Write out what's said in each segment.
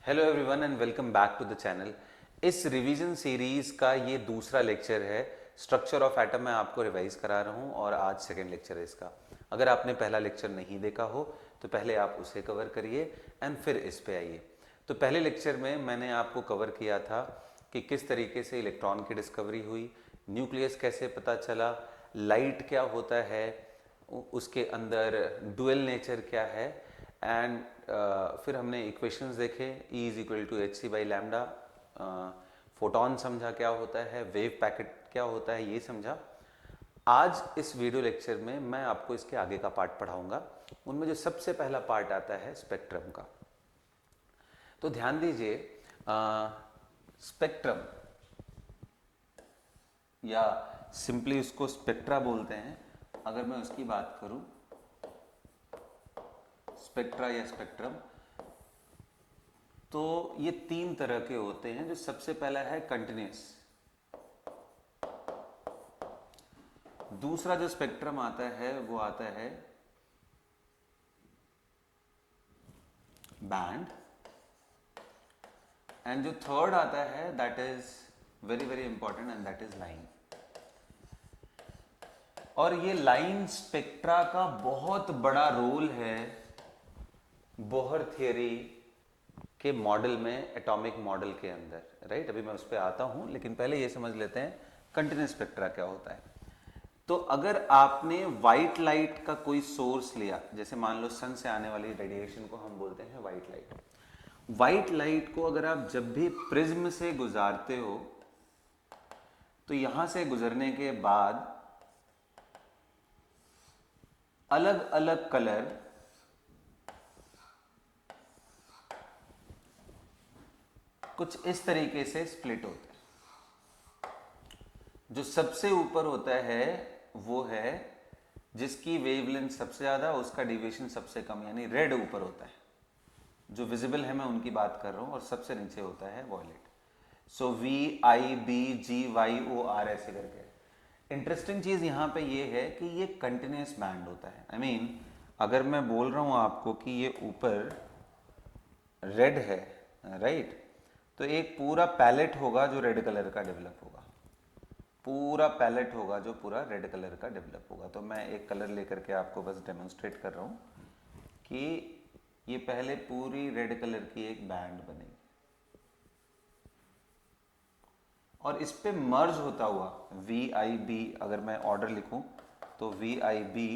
Hello everyone and welcome back to the channel. इस revision series का ये दूसरा लेक्चर है। स्ट्रक्चर ऑफ एटम मैं आपको रिवाइज करा रहा हूँ और आज सेकेंड लेक्चर है इसका। अगर आपने पहला लेक्चर नहीं देखा हो तो पहले आप उसे कवर करिए एंड फिर इस पे आइए। तो पहले लेक्चर में मैंने आपको कवर किया था कि किस तरीके से इलेक्ट्रॉन की डिस्कवरी हुई, न्यूक्लियस कैसे पता चला, लाइट क्या होता है, उसके अंदर डुअल नेचर क्या है एंड फिर हमने इक्वेशंस देखे E is equal to H C by lambda, photon समझा क्या होता है, वेव पैकेट क्या होता है ये समझा। आज इस वीडियो लेक्चर में मैं आपको इसके आगे का पार्ट पढ़ाऊंगा। उनमें जो सबसे पहला पार्ट आता है स्पेक्ट्रम का। तो ध्यान दीजिए, स्पेक्ट्रम या सिंपली उसको स्पेक्ट्रा बोलते हैं। अगर मैं उसकी बात करूं, स्पेक्ट्रा या स्पेक्ट्रम, तो ये तीन तरह के होते हैं। जो सबसे पहला है कंटिन्यूस, दूसरा जो स्पेक्ट्रम आता है वो आता है बैंड, एंड जो थर्ड आता है that is very very important and that is line. और ये लाइन स्पेक्ट्रा का बहुत बड़ा रोल है बोहर थियरी के मॉडल में, एटॉमिक मॉडल के अंदर, राइट। अभी मैं उस पर आता हूं लेकिन पहले ये समझ लेते हैं कंटिन्यूस स्पेक्ट्रा क्या होता है। तो अगर आपने व्हाइट लाइट का कोई सोर्स लिया, जैसे मान लो सन से आने वाली रेडिएशन को हम बोलते हैं व्हाइट लाइट। व्हाइट लाइट को अगर आप जब भी प्रिज्म से गुजारते हो तो यहां से गुजरने के बाद अलग अलग कलर कुछ इस तरीके से स्प्लिट होते हैं। जो सबसे ऊपर होता है वो है जिसकी वेवलेंथ सबसे ज्यादा, उसका डिविएशन सबसे कम, यानी रेड ऊपर होता है। जो विजिबल है मैं उनकी बात कर रहा हूं। और सबसे नीचे होता है वॉयलेट। सो VIBGYOR ऐसे करके। इंटरेस्टिंग चीज यहां पे ये है कि ये कंटिन्यूस बैंड होता है। आई मीन अगर मैं बोल रहा हूं आपको कि ये ऊपर रेड है, राइट, तो एक पूरा पैलेट होगा जो रेड कलर का डेवलप होगा। पूरा पैलेट होगा जो पूरा रेड कलर का डेवलप होगा। तो मैं एक कलर लेकर के आपको बस डेमोन्स्ट्रेट कर रहा हूं कि ये पहले पूरी रेड कलर की एक बैंड बनेगी और इस पे मर्ज होता हुआ VIB, अगर मैं ऑर्डर लिखूं तो VIBGYOR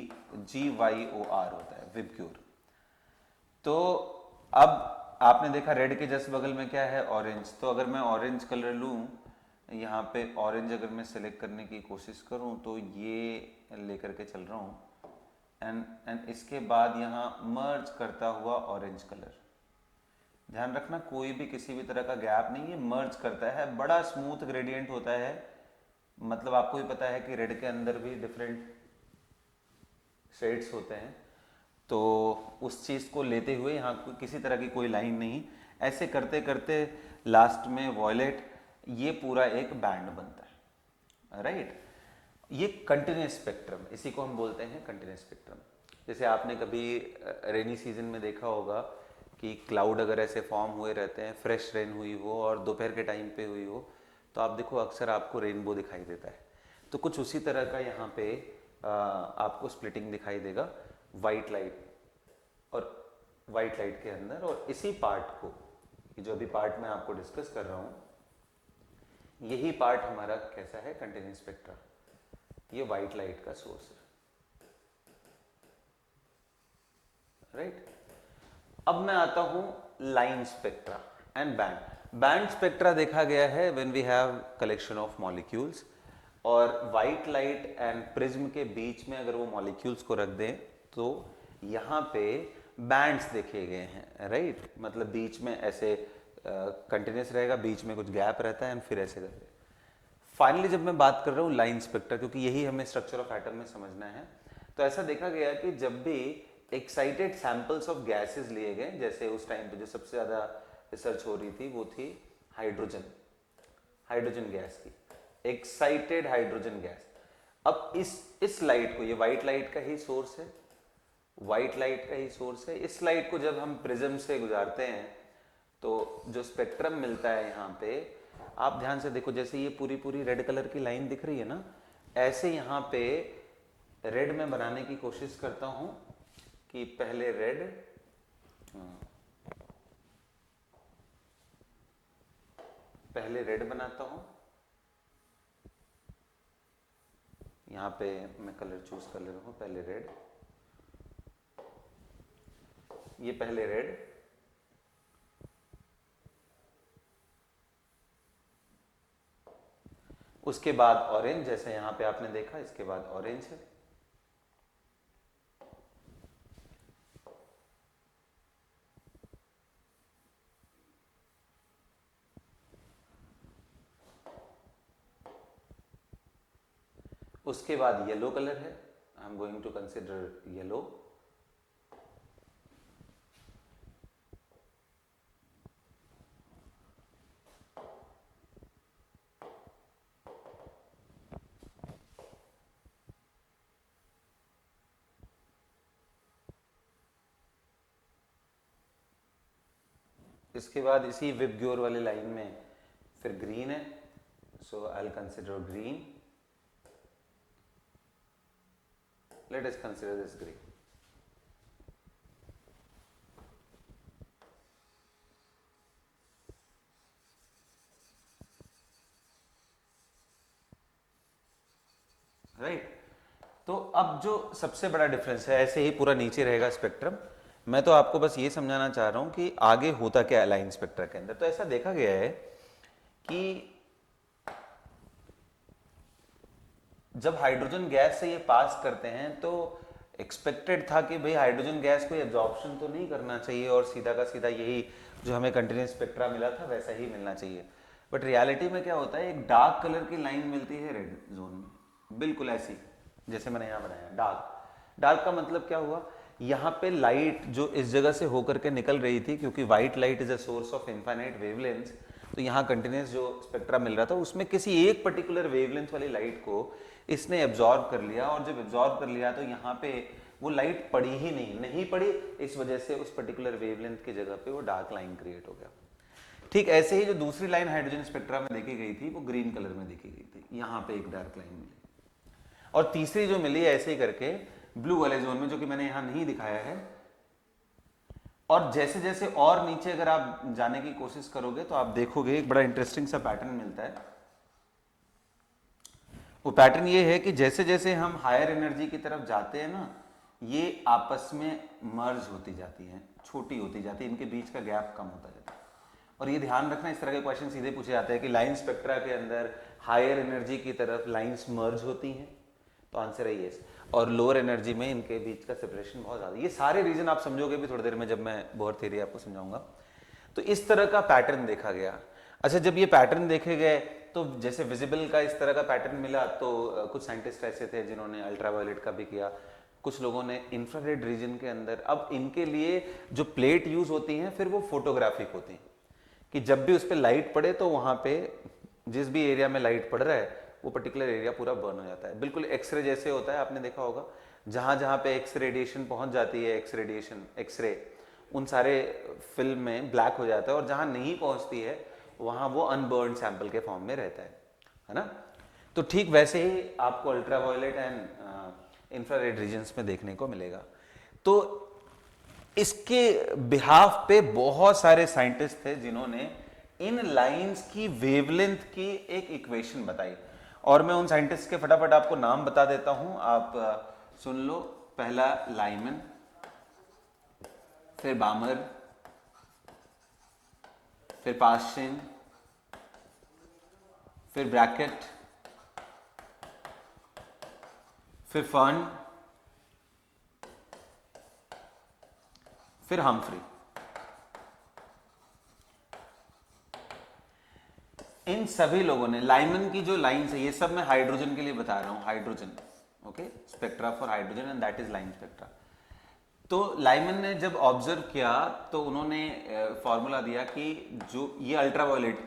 होता है, विबग्योर। तो अब आपने देखा रेड के जस्ट बगल में क्या है, ऑरेंज। तो अगर मैं ऑरेंज कलर लूं, यहाँ पे ऑरेंज अगर मैं सेलेक्ट करने की कोशिश करूं तो ये लेकर के चल रहा हूं एंड इसके बाद यहाँ मर्ज करता हुआ ऑरेंज कलर। ध्यान रखना कोई भी किसी भी तरह का गैप नहीं है, मर्ज करता है। बड़ा स्मूथ ग्रेडियंट होता है। मतलब आपको भी पता है कि रेड के अंदर भी डिफरेंट शेड्स होते हैं। तो उस चीज को लेते हुए यहाँ किसी तरह की कोई लाइन नहीं, ऐसे करते करते लास्ट में वॉयलेट, ये पूरा एक बैंड बनता है, राइट। ये कंटिन्यूस स्पेक्ट्रम, इसी को हम बोलते हैं कंटिन्यूस स्पेक्ट्रम। जैसे आपने कभी रेनी सीजन में देखा होगा कि क्लाउड अगर ऐसे फॉर्म हुए रहते हैं, फ्रेश रेन हुई हो और दोपहर के टाइम पे हुई हो, तो आप देखो अक्सर आपको रेनबो दिखाई देता है। तो कुछ उसी तरह का यहाँ पे आपको स्प्लिटिंग दिखाई देगा वाइट लाइट और वाइट लाइट के अंदर। और इसी पार्ट को, जो अभी पार्ट मैं आपको डिस्कस कर रहा हूँ, यही पार्ट हमारा कैसा है, कंटिन्यूस स्पेक्ट्रा। ये वाइट लाइट का सोर्स है, राइट। अब मैं आता हूं line spectra and band. Band spectra देखा गया है when we have collection of molecules, और वाइट लाइट एंड प्रिज्म के बीच में अगर वो मॉलिक्यूल्स को रख दें तो यहाँ पे बैंड्स देखे गए हैं, राइट। मतलब बीच में ऐसे कंटिन्यूस रहेगा, बीच में कुछ गैप रहता है एंड फिर ऐसे करके। फाइनली जब मैं बात कर रहा हूँ लाइन स्पेक्ट्रा, क्योंकि यही हमें स्ट्रक्चर ऑफ एटम में समझना है, तो ऐसा देखा गया कि जब भी एक्साइटेड सैंपल्स ऑफ गैसेस लिए गए, जैसे उस टाइम पे जो सबसे ज्यादा रिसर्च हो रही थी वो थी हाइड्रोजन, हाइड्रोजन गैस की, एक्साइटेड हाइड्रोजन गैस। अब इस लाइट को, ये व्हाइट लाइट का ही सोर्स है, व्हाइट लाइट का ही सोर्स है। इस लाइट को जब हम प्रिज्म से गुजारते हैं तो जो स्पेक्ट्रम मिलता है यहाँ पे, आप ध्यान से देखो, जैसे ये पूरी पूरी रेड कलर की लाइन दिख रही है ना, ऐसे यहाँ पे रेड में बनाने की कोशिश करता हूं कि पहले रेड, पहले रेड बनाता हूं, यहाँ पे मैं कलर चूज कर ले रहा हूं, पहले रेड, ये पहले रेड, उसके बाद ऑरेंज, जैसे यहां पे आपने देखा, इसके बाद ऑरेंज है, उसके बाद येलो कलर है, I am going to consider yellow, इसके बाद इसी विबग्योर वाली लाइन में फिर ग्रीन है, so I will consider green, let us consider this green. Right, तो अब जो सबसे बड़ा डिफरेंस है, ऐसे ही पूरा नीचे रहेगा स्पेक्ट्रम, मैं तो आपको बस ये समझाना चाह रहा हूं कि आगे होता क्या है लाइन स्पेक्ट्रा के अंदर। तो ऐसा देखा गया है कि जब हाइड्रोजन गैस से ये पास करते हैं तो एक्सपेक्टेड था कि भाई हाइड्रोजन गैस को एब्जॉर्प्शन तो नहीं करना चाहिए और सीधा का सीधा यही जो हमें कंटिन्यूस स्पेक्ट्रा मिला था वैसा ही मिलना चाहिए, बट रियलिटी में क्या होता है, एक डार्क कलर की लाइन मिलती है रेड जोन में, बिल्कुल ऐसी जैसे मैंने यहाँ बनाया डार्क। डार्क का मतलब क्या हुआ, यहाँ पे लाइट जो इस जगह से होकर के निकल रही थी, क्योंकि white light is a source of infinite wavelength, तो यहाँ कंटिन्यूस जो स्पेक्ट्रा मिल रहा था उसमें किसी एक पर्टिकुलर वेवलेंथ वाली लाइट को इसने एब्जॉर्ब कर लिया, और जब एब्जॉर्ब कर लिया तो यहाँ पे वो लाइट पड़ी ही नहीं पड़ी, इस वजह से उस पर्टिकुलर वेवलेंथ की जगह पे वो डार्क लाइन क्रिएट हो गया। ठीक ऐसे ही जो दूसरी लाइन हाइड्रोजन स्पेक्ट्रा में देखी गई थी वो ग्रीन कलर में देखी गई थी, यहाँ पे एक डार्क लाइन मिली, और तीसरी जो मिली ऐसे ही करके ब्लू वाले जोन में, जो कि मैंने यहां नहीं दिखाया है। और जैसे जैसे और नीचे अगर आप जाने की कोशिश करोगे तो आप देखोगे एक बड़ा इंटरेस्टिंग सा पैटर्न मिलता है। वो पैटर्न ये है कि जैसे जैसे हम हायर एनर्जी की तरफ जाते हैं ना, ये आपस में मर्ज होती जाती हैं, छोटी होती जाती है, इनके बीच का गैप कम होता जाता है। और ये ध्यान रखना, इस तरह के क्वेश्चन सीधे पूछे जाते हैं कि लाइन स्पेक्ट्रा के अंदर हायर एनर्जी की तरफ लाइंस मर्ज होती हैं, तो आंसर है यस, और लोअर एनर्जी में इनके बीच का सेपरेशन बहुत ज़्यादा। ये सारे रीजन आप समझोगे भी थोड़ी देर में जब मैं बोहर थ्योरी आपको समझाऊंगा। तो इस तरह का पैटर्न देखा गया। अच्छा, जब ये पैटर्न देखे गए तो जैसे विजिबल का इस तरह का पैटर्न मिला, तो कुछ साइंटिस्ट ऐसे थे जिन्होंने अल्ट्रावायलेट का भी किया, कुछ लोगों ने इंफ्रारेड रीजन के अंदर। अब इनके लिए जो प्लेट यूज होती हैं फिर वो फोटोग्राफिक होती हैं, कि जब भी उस पर लाइट पड़े तो वहां पे जिस भी एरिया में लाइट पड़ रहा है वो पर्टिकुलर एरिया पूरा बर्न हो जाता है, बिल्कुल एक्सरे जैसे होता है। आपने देखा होगा जहां जहां पे एक्स रेडिएशन पहुंच जाती है, एक्स रेडिएशन एक्सरे, उन सारे फिल्म में ब्लैक हो जाता है, और जहां नहीं पहुंचती है वहां वो अनबर्न सैंपल के फॉर्म में रहता है ना। तो ठीक वैसे ही आपको अल्ट्रावायलेट एंड इंफ्रारेड रीजन्स में देखने को मिलेगा। तो इसके बिहाफ पे बहुत सारे साइंटिस्ट थे जिन्होंने इन लाइंस की वेवलेंथ की एक इक्वेशन बताई, और मैं उन साइंटिस्ट के फटाफट आपको नाम बता देता हूं, आप सुन लो। पहला लाइमन, फिर बामर, फिर पाश्चिन, फिर ब्रैकेट, फिर फर्न, फिर हम्फ्री। इन सभी लोगों ने लाइमन की जो लाइंस है, ये सब मैं हाइड्रोजन के लिए बता रहा हूं, hydrogen, okay, spectra for hydrogen and that is line spectra. तो लाइमन ने जब ऑब्जर्व किया तो उन्होंने फॉर्मूला दिया कि जो ये अल्ट्रावायलेट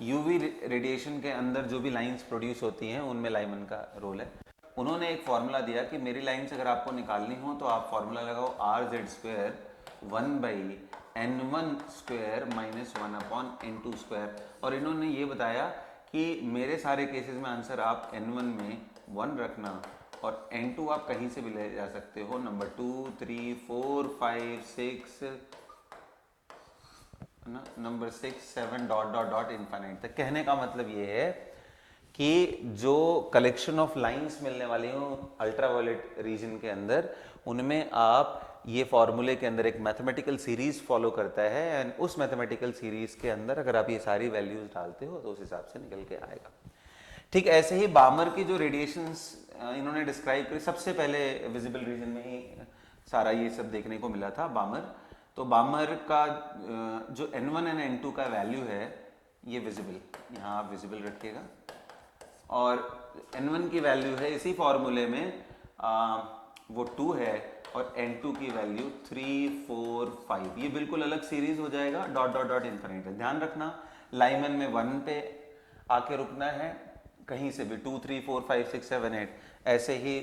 यूवी रेडिएशन के अंदर जो भी लाइंस प्रोड्यूस होती हैं उनमें लाइमन का रोल है। उन्होंने एक फॉर्मूला दिया कि मेरी लाइंस अगर आपको निकालनी हो तो आप फॉर्मूला लगाओ R Z square 1/, n1 square minus 1/n2 square. और इन्होंने ये बताया कि मेरे सारे केसेस में आंसर आप n1 में 1 रखना और n2 आप कहीं से भी ले जा सकते हो, नंबर 2 3 4 5 6 ना, number 6 7 dot dot dot infinite तक। कहने का मतलब ये है कि जो कलेक्शन ऑफ लाइंस मिलने वाली हो अल्ट्रावायलेट रीजन के अंदर, उनमें आप ये फॉर्मूले के अंदर एक मैथमेटिकल सीरीज फॉलो करता है एंड उस मैथमेटिकल सीरीज के अंदर अगर आप ये सारी वैल्यूज डालते हो तो उस हिसाब से निकल के आएगा। ठीक ऐसे ही बामर की जो रेडिएशंस इन्होंने डिस्क्राइब करी, सबसे पहले विजिबल रीजन में ही सारा ये सब देखने को मिला था बामर। तो बामर का जो n1 एंड n2 का वैल्यू है ये विजिबल, यहाँ आप विजिबल रखिएगा, और n1 की वैल्यू है इसी फॉर्मूले में वो 2 है और n2 की वैल्यू 3 4 5। ये बिल्कुल अलग सीरीज हो जाएगा, डॉट डॉट डॉट इनफिनिट। ध्यान रखना लाइमन में 1 पे आके रुकना है, कहीं से भी 2 3 4 5 6 7 8। ऐसे ही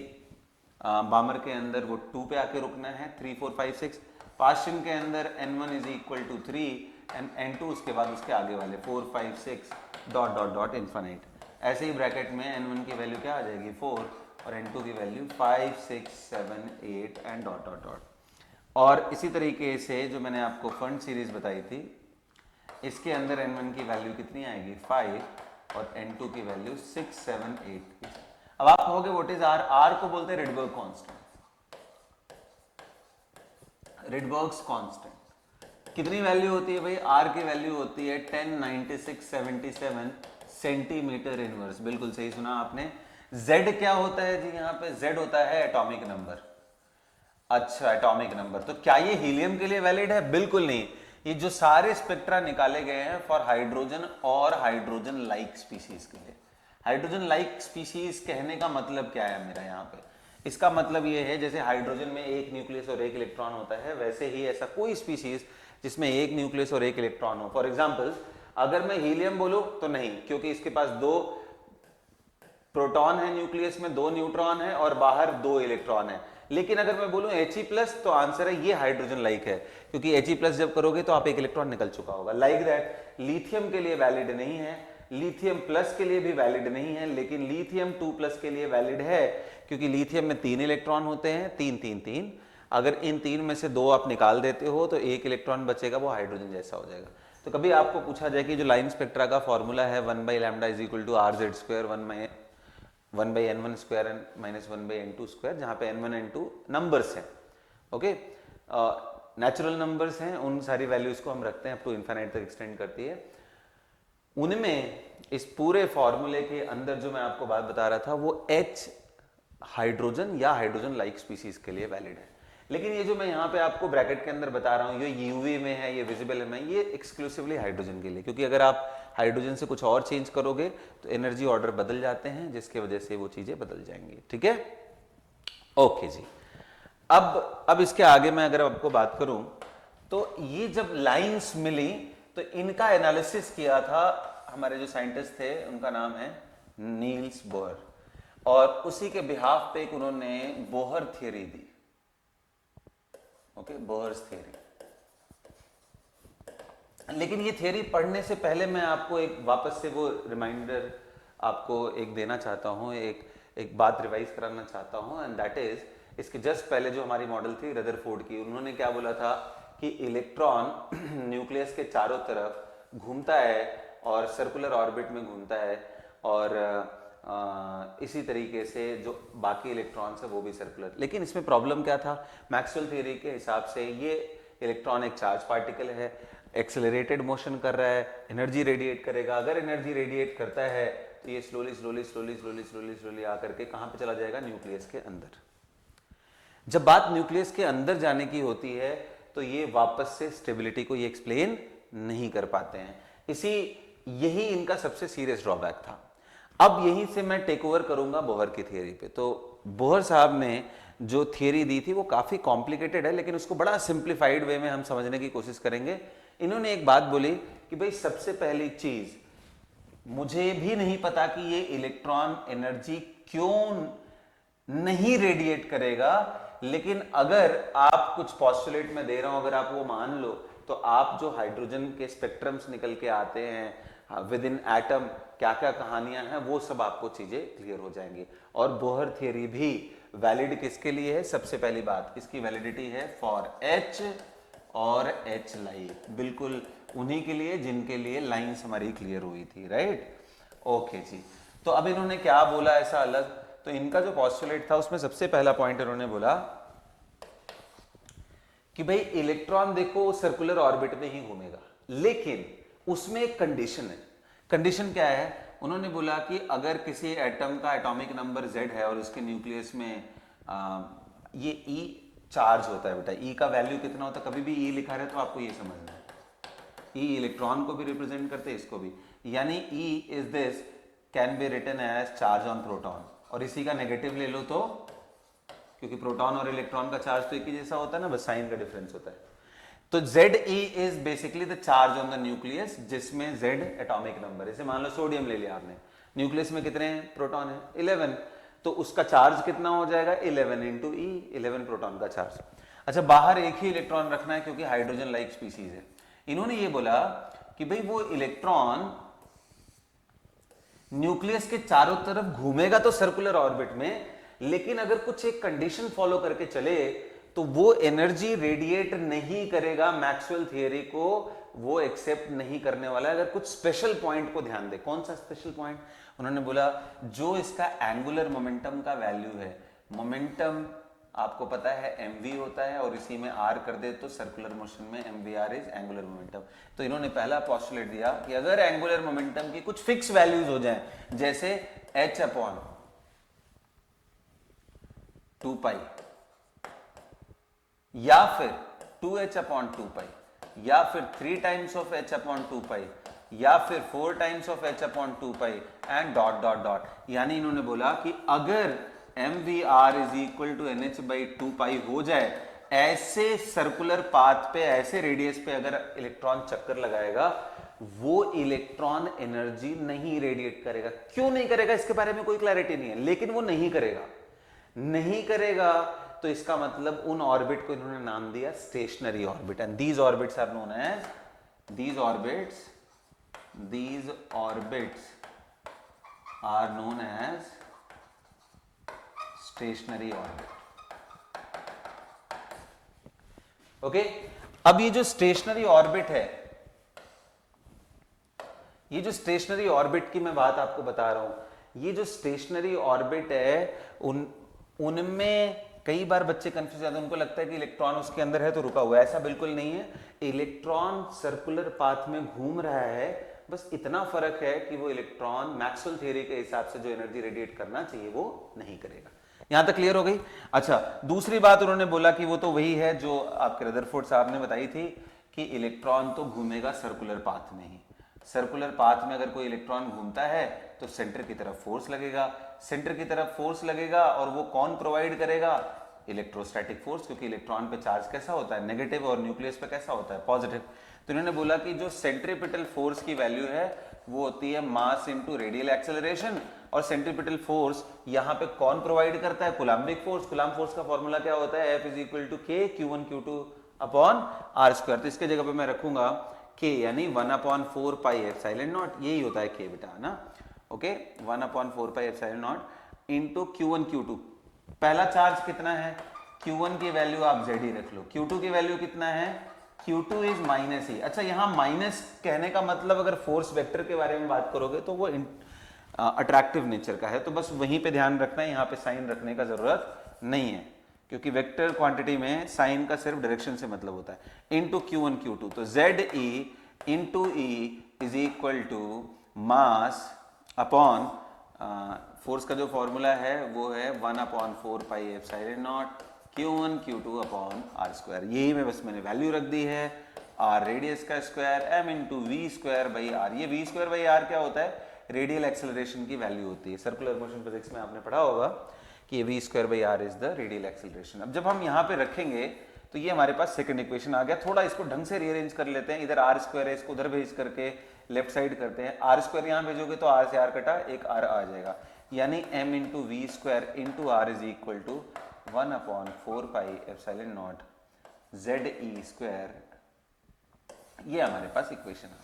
बामर के अंदर वो 2 पे आके रुकना है, 3 4 5 6। पास्टिन के अंदर n1 is equal to 3 and n2 उसके बाद उसके आगे वाले 4 5 6 डॉट डॉट डॉट इनफिनिट। ऐसे ही ब्रैकेट में n1 की वैल्यू क्या आ जाएगी 4 और n2 की value 5 6 7 8 and dot dot dot. और इसी तरीके से जो मैंने आपको फंड सीरीज बताई थी, इसके अंदर n1 की वैल्यू कितनी आएगी 5 और n2 की वैल्यू 6 7 8। अब आप कहोगे व्हाट इज r? r को बोलते हैं रिडबर्ग कांस्टेंट। रिडबर्ग्स कांस्टेंट कितनी वैल्यू होती है भाई? r की वैल्यू होती है 109677 सेंटीमीटर इनवर्स। बिल्कुल सही सुना आपने। z क्या होता है जी? यहाँ पे z होता है एटॉमिक नंबर। अच्छा, एटॉमिक नंबर। तो क्या ये हीलियम के लिए वैलिड है? बिल्कुल नहीं। ये जो सारे स्पेक्ट्रा निकाले गए हैं फॉर हाइड्रोजन और हाइड्रोजन लाइक स्पीशीज के लिए। हाइड्रोजन लाइक स्पीशीज कहने का मतलब क्या है मेरा यहाँ पे? इसका मतलब ये है जैसे हाइड्रोजन में एक न्यूक्लियस और एक इलेक्ट्रॉन होता है, वैसे ही ऐसा कोई स्पीशीज जिसमें एक न्यूक्लियस और एक इलेक्ट्रॉन हो। फॉर एग्जाम्पल अगर मैं हीलियम बोलूं तो नहीं, क्योंकि इसके पास 2 प्रोटॉन है न्यूक्लियस में, 2 न्यूट्रॉन है और बाहर 2 इलेक्ट्रॉन है। लेकिन अगर मैं बोलूं He+ तो आंसर है ये हाइड्रोजन लाइक है, क्योंकि He+ जब करोगे तो आप एक इलेक्ट्रॉन निकल चुका होगा। लाइक दैट लिथियम के लिए वैलिड नहीं है, लिथियम प्लस के लिए भी वैलिड नहीं है, लेकिन लिथियम 2+ के लिए वैलिड है, क्योंकि लिथियम में 3 इलेक्ट्रॉन होते हैं, 3 3 3। अगर इन 3 में से 2 आप निकाल देते हो तो एक इलेक्ट्रॉन बचेगा, वो हाइड्रोजन जैसा हो जाएगा। तो कभी आपको पूछा जाए कि जो लाइन स्पेक्ट्रा का फॉर्मूला है 1/λ = RZ², 1/n1 square and minus 1/n2 square, जहां पे n1 n2 नंबर्स हैं, ओके, नेचुरल नंबर्स हैं, उन सारी वैल्यूज को हम रखते हैं अप टू इनफाइनाइट तक एक्सटेंड करती है। उनमें इस पूरे फॉर्मूले के अंदर जो मैं आपको बात बता रहा था वो H हाइड्रोजन या हाइड्रोजन लाइक स्पीसीज के लिए वैलिड है। लेकिन ये जो मैं यहाँ पे आपको ब्रैकेट के अंदर बता रहा हूँ, ये यूवी में है, ये विजिबल में, ये एक्सक्लूसिवली हाइड्रोजन के लिए, क्योंकि अगर आप हाइड्रोजन से कुछ और चेंज करोगे तो एनर्जी ऑर्डर बदल जाते हैं, जिसकी वजह से वो चीजें बदल जाएंगी। ठीक है, ओके जी। अब इसके आगे मैं अगर आपको बात करूं तो ये जब लाइंस मिली तो इनका एनालिसिस किया था हमारे जो साइंटिस्ट थे, उनका नाम है नील्स बोहर, और उसी के बिहाफ पे एक उन्होंने बोहर थियरी दी। Okay, Bohr's theory. लेकिन ये थियरी पढ़ने से पहले मैं आपको एक वापस से वो रिमाइंडर आपको एक देना चाहता हूँ, एक बात रिवाइज कराना चाहता हूँ, एंड दैट इज इसके जस्ट पहले जो हमारी मॉडल थी रदरफोर्ड की, उन्होंने क्या बोला था कि इलेक्ट्रॉन न्यूक्लियस के चारों तरफ घूमता है और सर्कुलर ऑर्बिट में घूमता है, और इसी तरीके से जो बाकी इलेक्ट्रॉन्स है वो भी सर्कुलर। लेकिन इसमें प्रॉब्लम क्या था? मैक्सवेल थ्योरी के हिसाब से ये इलेक्ट्रॉन एक चार्ज पार्टिकल है, एक्सेलरेटेड मोशन कर रहा है, एनर्जी रेडिएट करेगा। अगर एनर्जी रेडिएट करता है तो ये slowly slowly slowly slowly slowly slowly आकर के कहाँ पे चला जाएगा? न्यूक्लियस के अंदर। जब बात न्यूक्लियस के अंदर जाने की होती है तो ये वापस से स्टेबिलिटी को ये एक्सप्लेन नहीं कर पाते हैं। यही इनका सबसे सीरियस ड्रॉबैक था। अब यहीं से मैं टेक ओवर करूंगा बोहर की थियरी पे। तो बोहर साहब ने जो थियरी दी थी वो काफी कॉम्प्लिकेटेड है, लेकिन उसको बड़ा सिंप्लीफाइड वे में हम समझने की कोशिश करेंगे। इन्होंने एक बात बोली कि भाई सबसे पहली चीज, मुझे भी नहीं पता कि ये इलेक्ट्रॉन एनर्जी क्यों नहीं रेडिएट करेगा, लेकिन अगर आप कुछ पोस्टुलेट में दे रहा हूं, अगर आप वो मान लो तो आप जो हाइड्रोजन के स्पेक्ट्रम्स निकल के आते हैं विद इन एटम, क्या क्या कहानियां हैं, वो सब आपको चीजें क्लियर हो जाएंगी। और बोहर थियरी भी वैलिड किसके लिए है? सबसे पहली बात, इसकी वैलिडिटी है फॉर H और H लाइक, बिल्कुल उन्हीं के लिए जिनके लिए लाइंस हमारी क्लियर हुई थी, राइट? ओके जी। तो अब इन्होंने क्या बोला ऐसा अलग? तो इनका जो पॉस्टुलेट था उसमें सबसे पहला पॉइंट इन्होंने बोला कि भाई इलेक्ट्रॉन देखो सर्कुलर ऑर्बिट में ही घूमेगा, लेकिन उसमें एक कंडीशन है। कंडीशन क्या है? उन्होंने बोला कि अगर किसी एटम का एटॉमिक नंबर Z है और उसके न्यूक्लियस में ये E चार्ज होता है, बेटा E का वैल्यू कितना होता है? कभी भी E लिखा रहे तो आपको ये समझना है, E इलेक्ट्रॉन को भी रिप्रेजेंट करते हैं, इसको भी, यानी E is this can be written as charge on proton, और इसी का नेगेटिव ले लो तो, क्योंकि प्रोटॉन और इलेक्ट्रॉन का चार्ज तो एक ही जैसा होता है ना, बस साइन का डिफरेंस होता है। तो Ze is basically the charge on the nucleus, जिसमें Z एटॉमिक नंबर, जैसे मान लो सोडियम ले लिया आपने, न्यूक्लियस में कितने प्रोटॉन है? 11, तो उसका चार्ज कितना हो जाएगा? 11 इंटू E, 11 प्रोटॉन का चार्ज। अच्छा, बाहर एक ही इलेक्ट्रॉन रखना है क्योंकि हाइड्रोजन लाइक स्पीसीज है। इन्होंने ये बोला कि भाई वो इलेक्ट्रॉन न्यूक्लियस के चारों तरफ घूमेगा तो सर्कुलर ऑर्बिट में, लेकिन अगर कुछ एक कंडीशन फॉलो करके चले तो वो एनर्जी रेडिएट नहीं करेगा, मैक्सवेल थियरी को वो एक्सेप्ट नहीं करने वाला है। अगर कुछ स्पेशल पॉइंट को ध्यान दे। कौन सा स्पेशल पॉइंट? उन्होंने बोला जो इसका एंगुलर मोमेंटम का वैल्यू है, मोमेंटम आपको पता है mv होता है, और इसी में r कर दे तो सर्कुलर मोशन में mvr इज एंगुलर मोमेंटम। तो इन्होंने पहला पोस्टुलेट दिया कि अगर एंगुलर मोमेंटम की कुछ फिक्स वैल्यूज हो जाएं, जैसे h अपॉन 2 या फिर 2h अपॉन 2 या फिर 3 टाइम्स ऑफ h अपॉन 2 या फिर 4 times of h upon 2 and dot dot dot, यानी इन्होंने बोला कि अगर mvr is equal to nh by 2 हो जाए, ऐसे सर्कुलर पाथ पे, ऐसे रेडियस पे अगर इलेक्ट्रॉन चक्कर लगाएगा, वो इलेक्ट्रॉन एनर्जी नहीं रेडिएट करेगा। क्यों नहीं करेगा इसके बारे में कोई क्लैरिटी नहीं है, लेकिन वो नहीं करेगा। नहीं करेगा तो इसका मतलब उन ऑर्बिट को इन्होंने नाम दिया stationary orbit, and these orbits are known as, these orbits are known as stationary orbit. Okay, अब ये जो स्टेशनरी ऑर्बिट है, ये जो स्टेशनरी ऑर्बिट की मैं बात आपको बता रहा हूं, ये जो स्टेशनरी ऑर्बिट है उनमें कई बार बच्चे कंफ्यूज जाते हैं, उनको लगता है कि इलेक्ट्रॉन उसके अंदर है तो रुका हुआ है। ऐसा बिल्कुल नहीं है। इलेक्ट्रॉन सर्कुलर पाथ में घूम रहा है, बस इतना फर्क है कि वो इलेक्ट्रॉन मैक्सवेल थ्योरी के हिसाब से जो एनर्जी रेडिएट करना चाहिए वो नहीं करेगा। यहां तक क्लियर हो गई? अच्छा, दूसरी बात उन्होंने बोला कि वो तो वही है जो आपके रदरफोर्ड साहब ने बताई थी कि इलेक्ट्रॉन तो घूमेगा सर्कुलर पाथ में ही। सर्कुलर पाथ में अगर कोई इलेक्ट्रॉन घूमता है तो सेंटर की तरफ फोर्स लगेगा, सेंटर की तरफ फोर्स लगेगा, और वो कौन प्रोवाइड करेगा? इलेक्ट्रोस्टैटिक फोर्स, क्योंकि इलेक्ट्रॉन पे चार्ज कैसा होता है? नेगेटिव, और न्यूक्लियस पे कैसा होता है? पॉजिटिव। तो इन्होंने बोला कि जो सेंट्रीपिटल फोर्स की वैल्यू है वो होती है मास इनटू रेडियल एक्सेलरेशन, और सेंट्रीपिटल फोर्स यहाँ पे कौन प्रोवाइड करता है? Coulombic force. कूलम्ब फोर्स का फॉर्मूला क्या होता है? F is equal to K Q1 Q2 upon R square. तो इसके जगह पे मैं रखूंगा K, यानी 1/4 पाई एप्सिलॉन नॉट, यही होता है K बेटा, ना? Okay, 1/4 pi epsilon not into Q1 Q2। पहला चार्ज कितना है? Q1 की वैल्यू आप Z ही रख लो, Q2 की वैल्यू कितना है? Q2 इज माइनस ही। अच्छा, यहां माइनस कहने का मतलब अगर फोर्स वेक्टर के बारे में बात करोगे तो वो अट्रैक्टिव नेचर का है, तो बस वहीं पे ध्यान रखना है, यहाँ पे साइन रखने का जरूरत नहीं है, क्योंकि वेक्टर क्वांटिटी में साइन का सिर्फ डायरेक्शन से मतलब होता है। इंटू Q1 Q2, तो ZE into E is equal to mass upon force का जो फॉर्मूला है वो है 1/4 pi epsilon naught Q1 Q2 upon R square. यही में बस मैंने वैल्यू रख दी है, R रेडियस का square, M into V square by R। ये V स्क्वायर बाई R क्या होता है? रेडियल एक्सेलरेशन की वैल्यू होती है। सर्कुलर मोशन फिजिक्स में आपने पढ़ा होगा कि ये V square by R is the radial acceleration. अब जब हम यहाँ पे रखेंगे तो ये हमारे पास सेकंड इक्वेशन आ गया। थोड़ा इसको ढंग से रीअरेंज कर लेते हैं, इधर R स्क्वायर है, इसको उधर भेज करके लेफ्ट साइड करते हैं। R स्क्वायर यहाँ भेजोगे तो R से R कटा, एक R आ जाएगा, यानी M into V square into R is equal to 1/4 pi epsilon naught ZE square ये हमारे पास इक्वेशन है।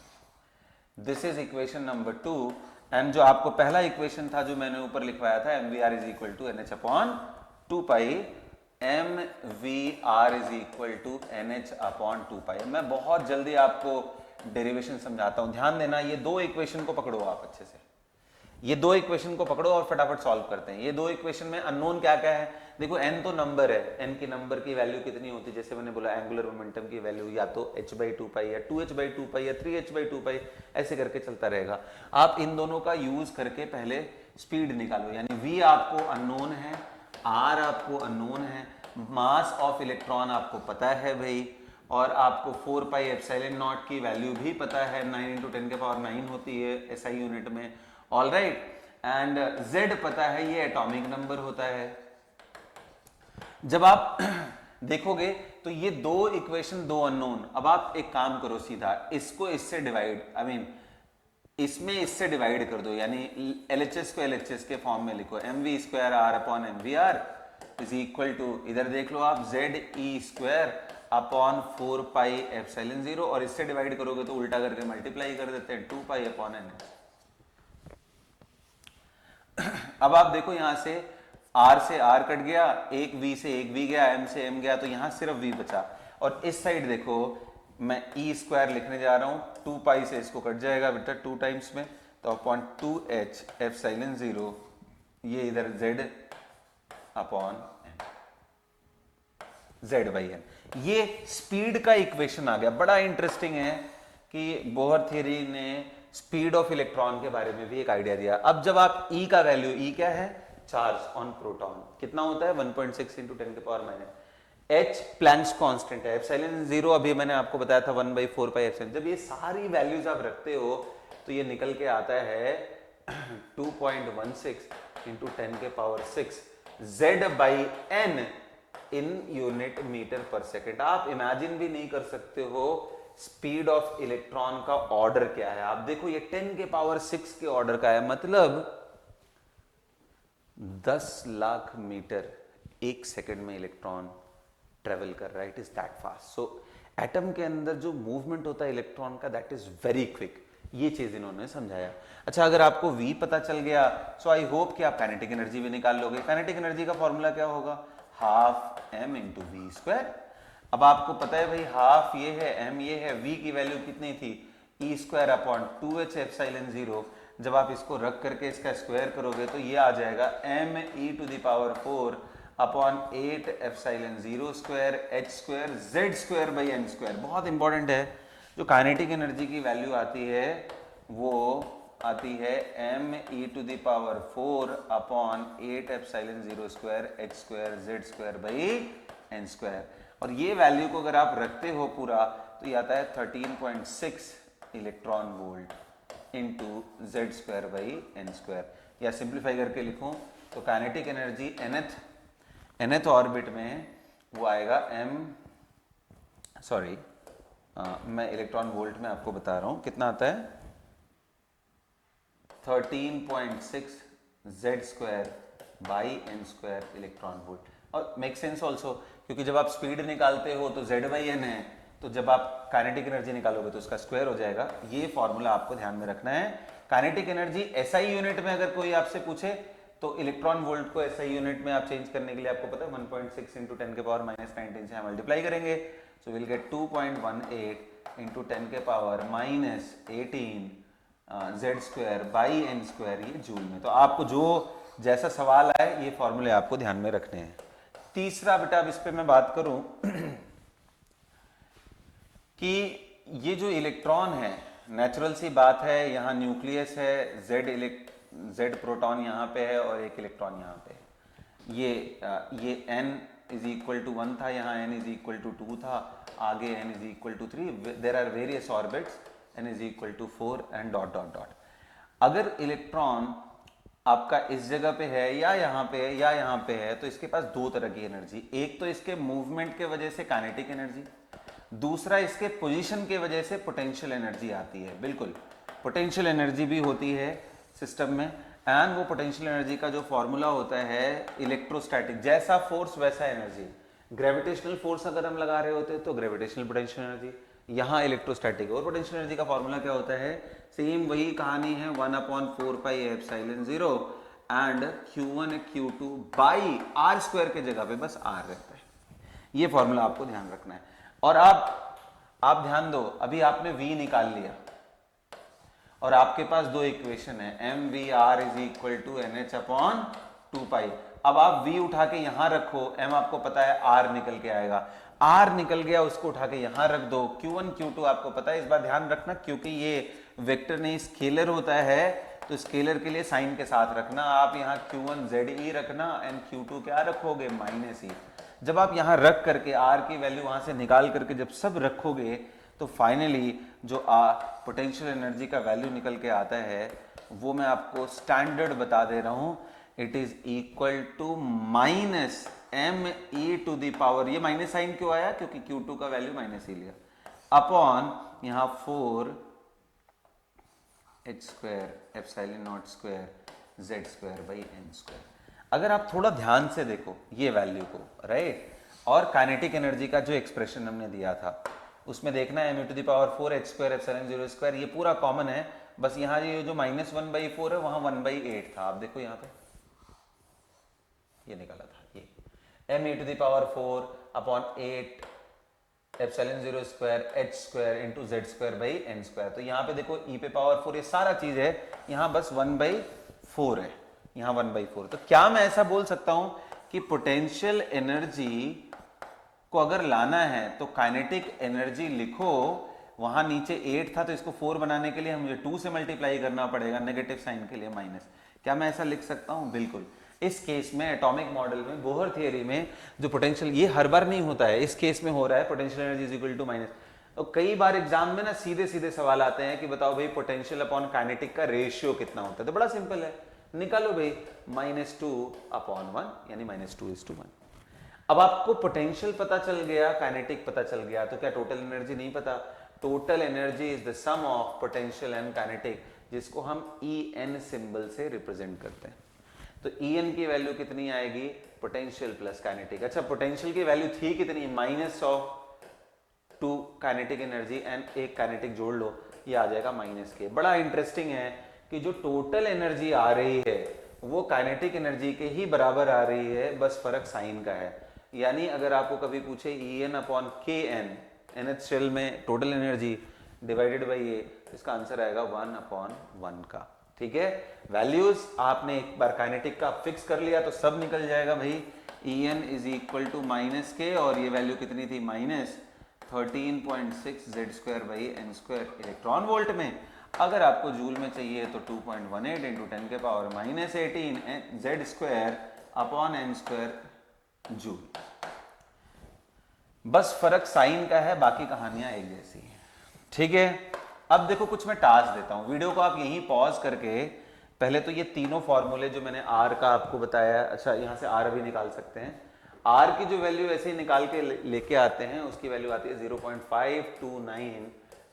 This is equation number 2। And जो आपको पहला इक्वेशन था जो मैंने ऊपर लिखवाया था, M V R is equal to N H upon 2 pi, M V R is equal to N H upon 2 pi. मैं बहुत जल्दी आपको डेरिवेशन समझाता हूं, ध्यान देना। ये दो इक्वेशन को पकड़ो आप अच्छे से, ये दो इक्वेशन को पकड़ो और फटाफट सॉल्व करते हैं। ये दो इक्वेशन में अननोन क्या क्या है, देखो n तो नंबर है, n की नंबर की वैल्यू कितनी होती है, जैसे मैंने बोला एंगुलर मोमेंटम की वैल्यू या तो h/2 पाई या 2h/2 पाई या 3h/2 पाई, ऐसे करके चलता रहेगा। आप इन दोनों का यूज करके पहले स्पीड निकालो, यानी v आपको अननोन है, r आपको अननोन है, मास ऑफ इलेक्ट्रॉन आपको पता है भाई, और आपको 4 पाई एप्सिलॉन नॉट की वैल्यू भी पता है, 9 × 10⁻⁹ होती है SI यूनिट में, ऑल राइट। एंड z पता है, ये एटॉमिक नंबर होता है। जब आप देखोगे तो ये दो इक्वेशन, दो अननोन। अब आप एक काम करो, सीधा इसको इससे डिवाइड, इसमें इससे डिवाइड कर दो, यानी LHS को LHS के फॉर्म में लिखो, mv²r/mvr इज इक्वल टू, इधर देख लो आप, ZE²/4 पाई एप्सिलॉन 0, और इससे डिवाइड करोगे तो उल्टा करके मल्टीप्लाई कर देते हैं, 2 पाई अपॉन n। अब आप देखो यहां से R से R कट गया, एक V से एक V गया, M से M गया, तो यहां सिर्फ V बचा। और इस साइड देखो मैं E² लिखने जा रहा हूं, 2 पाई से इसको कट जाएगा बेटा 2 टाइम्स में, तो अपॉन 2h एप्सिलॉन 0, ये इधर Z अपॉन Z/n। ये स्पीड का इक्वेशन आ गया। बड़ा इंटरेस्टिंग है कि बोहर थ्योरी ने स्पीड ऑफ इलेक्ट्रॉन के बारे में भी एक आइडिया दिया। अब जब आप E का वैल्यू, E क्या है, चार्ज ऑन प्रोटॉन, कितना होता है 1.6 × 10⁻⁻, H प्लैंक्स कांस्टेंट है, एप्सिलॉन 0 अभी मैंने आपको बताया था 1/4 पाई एप्सिलॉन। जब ये सारी वैल्यूज आप रखते हो तो ये निकल के आता है 2.16 × 10⁻⁶ Z/n इन यूनिट मीटर पर सेकेंड। आप इमेजिन भी नहीं कर सकते हो स्पीड ऑफ इलेक्ट्रॉन का ऑर्डर क्या है। आप देखो ये 10⁻⁶ के ऑर्डर का है, मतलब 10 लाख मीटर एक सेकंड में इलेक्ट्रॉन ट्रेवल कर रहा है। It is that fast. So atom के अंदर जो मूवमेंट होता है इलेक्ट्रॉन का, दैट इज वेरी क्विक। ये चीज इन्होंने समझाया। अच्छा, अगर आपको V पता चल गया, सो आई होप कि आप काइनेटिक एनर्जी भी निकाल लोगे। काइनेटिक एनर्जी का फॉर्मूला क्या होगा, हाफ m × v²। अब आपको पता है भाई, हाफ ये है, m ये है, v की वैल्यू कितनी थी, E²/2h एप्सिलॉन 0। जब आप इसको रख करके इसका स्क्वायर करोगे तो ये आ जाएगा me⁴/8 एप्सिलॉन 0² h² z²/n²। बहुत इंपॉर्टेंट है, जो काइनेटिक एनर्जी की वैल्यू आती है वो आती है me⁴/8 एप्सिलॉन 0² h² z²/n²। और ये वैल्यू को अगर आप रखते हो पूरा तो ये आता है 13.6 इलेक्ट्रॉन वोल्ट इंटू z²/n²। या सिंप्लीफाई करके लिखूं तो काइनेटिक एनर्जी nth ऑर्बिट में वो आएगा मैं इलेक्ट्रॉन वोल्ट में आपको बता रहा हूं कितना आता है, 13.6 z²/n² इलेक्ट्रॉन वोल्ट। और मेक सेंस ऑल्सो, क्योंकि जब आप स्पीड निकालते हो तो Z/n है, तो जब आप काइनेटिक एनर्जी निकालोगे तो उसका स्क्वायर हो जाएगा। ये फॉर्मूला आपको ध्यान में रखना है। काइनेटिक एनर्जी SI यूनिट में अगर कोई आपसे पूछे तो इलेक्ट्रॉन वोल्ट को SI यूनिट में आप चेंज करने के लिए आपको पता है 1.6 × 10⁻⁻19 से हम मल्टीप्लाई करेंगे, सो विल गेट 2.18 × 10⁻18 z²/n², ये जूल में। तो आपको जो जैसा सवाल आए ये फॉर्मूले आपको ध्यान में रखने हैं। तीसरा बेटा, अब इस पे मैं बात करूं कि ये जो इलेक्ट्रॉन है, नेचुरल सी बात है, यहां न्यूक्लियस है, Z प्रोटॉन यहां पे है और एक इलेक्ट्रॉन यहां पे है। ये n = 1 था, यहाँ n = 2 था, आगे n = 3। There are various orbits, n = 4 and dot dot dot. अगर इलेक्ट्रॉन आपका इस जगह पे है या यहाँ पे है या यहाँ पे है, तो इसके पास दो तरह की एनर्जी, एक तो इसके मूवमेंट के वजह से काइनेटिक एनर्जी, दूसरा इसके पोजीशन के वजह से पोटेंशियल एनर्जी आती है। बिल्कुल, पोटेंशियल एनर्जी भी होती है सिस्टम में, एंड वो पोटेंशियल एनर्जी का जो फॉर्मूला होता है इलेक्ट्रोस्टैटिक, जैसा फोर्स वैसा एनर्जी। ग्रेविटेशनल फोर्स अगर हम लगा रहे होते हैं तो ग्रेविटेशनल पोटेंशियल एनर्जी, यहाँ इलेक्ट्रोस्टैटिक। और पोटेंशियल एनर्जी का फॉर्मूला क्या होता है, सेम वही कहानी है, 1/4πε0 and Q1 Q2 by are square के जगह पे बस आर रहता है। ये फॉर्मूला आपको ध्यान रखना है। और आप ध्यान दो, अभी आपने V निकाल लिया और आपके पास दो इक्वेशन है, mVr is equal to NH upon 2π। अब आप V उठा के यहां रखो, m आपको पता है R निकल के आएगा, R निकल गया, उसको उठा के यहां रख दो, Q1 Q2 आपको पता है। इस बार ध्यान रखना क्योंकि ये वेक्टर नहीं स्केलर होता है, तो स्केलर के लिए साइन के साथ रखना। आप यहाँ Q1 ZE रखना एंड Q2 क्या रखोगे, -E। जब आप यहां रख करके R की वैल्यू वहां से निकाल करके जब सब रखोगे तो फाइनली जो पोटेंशियल एनर्जी का वैल्यू निकल के आता है वो मैं आपको स्टैंडर्ड बता दे रहा हूं, it is equal to -me⁻, ये माइनस साइन क्यों आया, क्योंकि Q2 का वैल्यू -E लिया, अपॉन यहां 4h²ε0² z²/n²। अगर आप थोड़ा ध्यान से देखो ये वैल्यू को, राइट, और काइनेटिक एनर्जी का जो एक्सप्रेशन हमने दिया था उसमें देखना है m⁴h²ε0², ये पूरा कॉमन है, बस यहाँ ये जो -1/4 है वहां 1/8 था। आप देखो यहाँ पे ये निकाला था, ये m⁴h² तो यहाँ पे देखो e⁴ ये सारा चीज है, यहाँ बस 1/4 है, यहाँ 1/4। तो क्या मैं ऐसा बोल सकता हूं कि पोटेंशियल एनर्जी को अगर लाना है तो काइनेटिक एनर्जी लिखो, वहां नीचे 8 था तो इसको 4 बनाने के लिए मुझे 2 से मल्टीप्लाई करना पड़ेगा, नेगेटिव साइन के लिए माइनस। क्या मैं ऐसा लिख सकता हूं, बिल्कुल। इस केस में एटॉमिक मॉडल में, बोहर थियरी में जो पोटेंशियल, ये हर बार नहीं होता है, इस केस में हो रहा है potential energy is equal to minus. तो कई बार एग्जाम में ना सीधे सीधे सवाल आते हैं कि बताओ भाई पोटेंशियल अपॉन काइनेटिक का रेशियो कितना होता है, तो बड़ा सिंपल है, निकालो भाई, -2/1 यानी -2:1। अब आपको पोटेंशियल पता चल गया, काइनेटिक पता चल गया, तो क्या टोटल एनर्जी नहीं पता? Total energy is the sum of potential and kinetic, जिसको हम En सिंबल से रिप्रेजेंट करते हैं। तो En की वैल्यू कितनी आएगी, पोटेंशियल प्लस काइनेटिक। अच्छा, पोटेंशियल की वैल्यू थी कितनी, -2 काइनेटिक एनर्जी एंड एक काइनेटिक जोड़ लो, ये आ जाएगा -k। बड़ा इंटरेस्टिंग है कि जो टोटल एनर्जी आ रही है वो काइनेटिक एनर्जी के ही बराबर आ रही है, बस फर्क साइन का है। यानी अगर आपको कभी पूछे En/kn, nth शेल में टोटल एनर्जी डिवाइडेड बाई ये, इसका आंसर आएगा 1/1 का। ठीक है, वैल्यूज आपने एक बार काइनेटिक का फिक्स कर लिया तो सब निकल जाएगा भाई। En is equal to -k और ये वैल्यू कितनी थी, -13.6 z²/n² इलेक्ट्रॉन वोल्ट में। अगर आपको जूल में चाहिए तो 2.18 × 10⁻⁻18 z²/n² जूल। बस फर्क साइन का है, बाकी कहानियां एक जैसी हैं। ठीक है, अब देखो कुछ मैं टास्क देता हूं, वीडियो को आप यहीं पॉज करके पहले तो ये तीनों फॉर्मूले जो मैंने आर का आपको बताया, अच्छा यहां से आर भी निकाल सकते हैं, आर की जो वैल्यू ऐसे ही निकाल के लेके आते हैं, उसकी वैल्यू आती है 0.529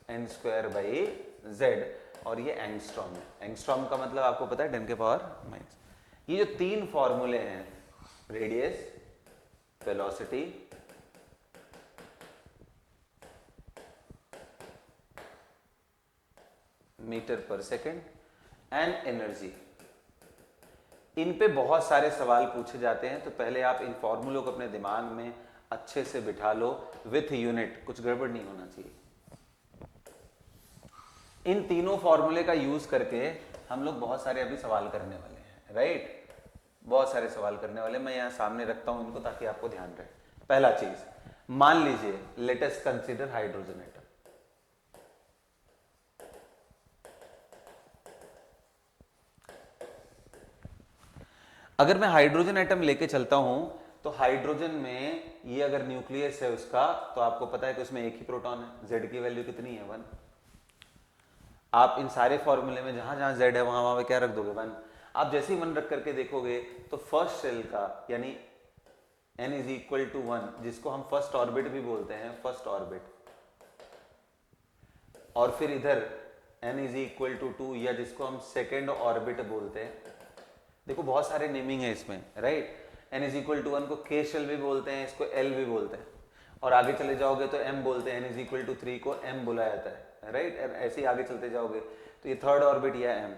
n²/z, और ये एंगस्ट्रॉम है। एंगस्ट्रॉम का मतलब आपको पता है 10⁻⁻। ये जो तीन फॉर्मूले हैं, रेडियस, वेलोसिटी, मीटर पर सेकेंड एंड एनर्जी, इन पे बहुत सारे सवाल पूछे जाते हैं। तो पहले आप इन फॉर्मूलों को अपने दिमाग में अच्छे से बिठा लो विथ यूनिट, कुछ गड़बड़ नहीं होना चाहिए। इन तीनों फॉर्मूले का यूज करके हम लोग बहुत सारे अभी सवाल करने वाले हैं, राइट, बहुत सारे सवाल करने वाले। मैं यहां सामने रखता हूं इनको ताकि आपको ध्यान रहे। पहला चीज, मान लीजिए let us consider hydrogen atom. अगर मैं हाइड्रोजन एटम लेके चलता हूं तो हाइड्रोजन में ये अगर न्यूक्लियस है उसका, तो आपको पता है कि उसमें एक ही प्रोटॉन है, Z की वैल्यू कितनी है, 1। आप इन सारे फॉर्मूले में जहां जहां Z है वहां वहां पे क्या रख दोगे, 1। आप जैसे ही 1 रख करके देखोगे तो फर्स्ट शेल का यानी n इज इक्वल टू 1, जिसको हम फर्स्ट ऑर्बिट भी बोलते हैं, फर्स्ट ऑर्बिट, और फिर इधर n इज इक्वल टू 2 या जिसको हम सेकेंड ऑर्बिट बोलते हैं। देखो बहुत सारे नेमिंग है इसमें, right. n is equal to 1 को k शेल भी बोलते हैं, इसको l भी बोलते हैं। और आगे चले जाओगे तो m बोलते हैं, n इज इक्वल टू 3 को m बुलाया जाता है, राइट। ऐसे ही आगे चलते जाओगे तो ये थर्ड ऑर्बिट या m।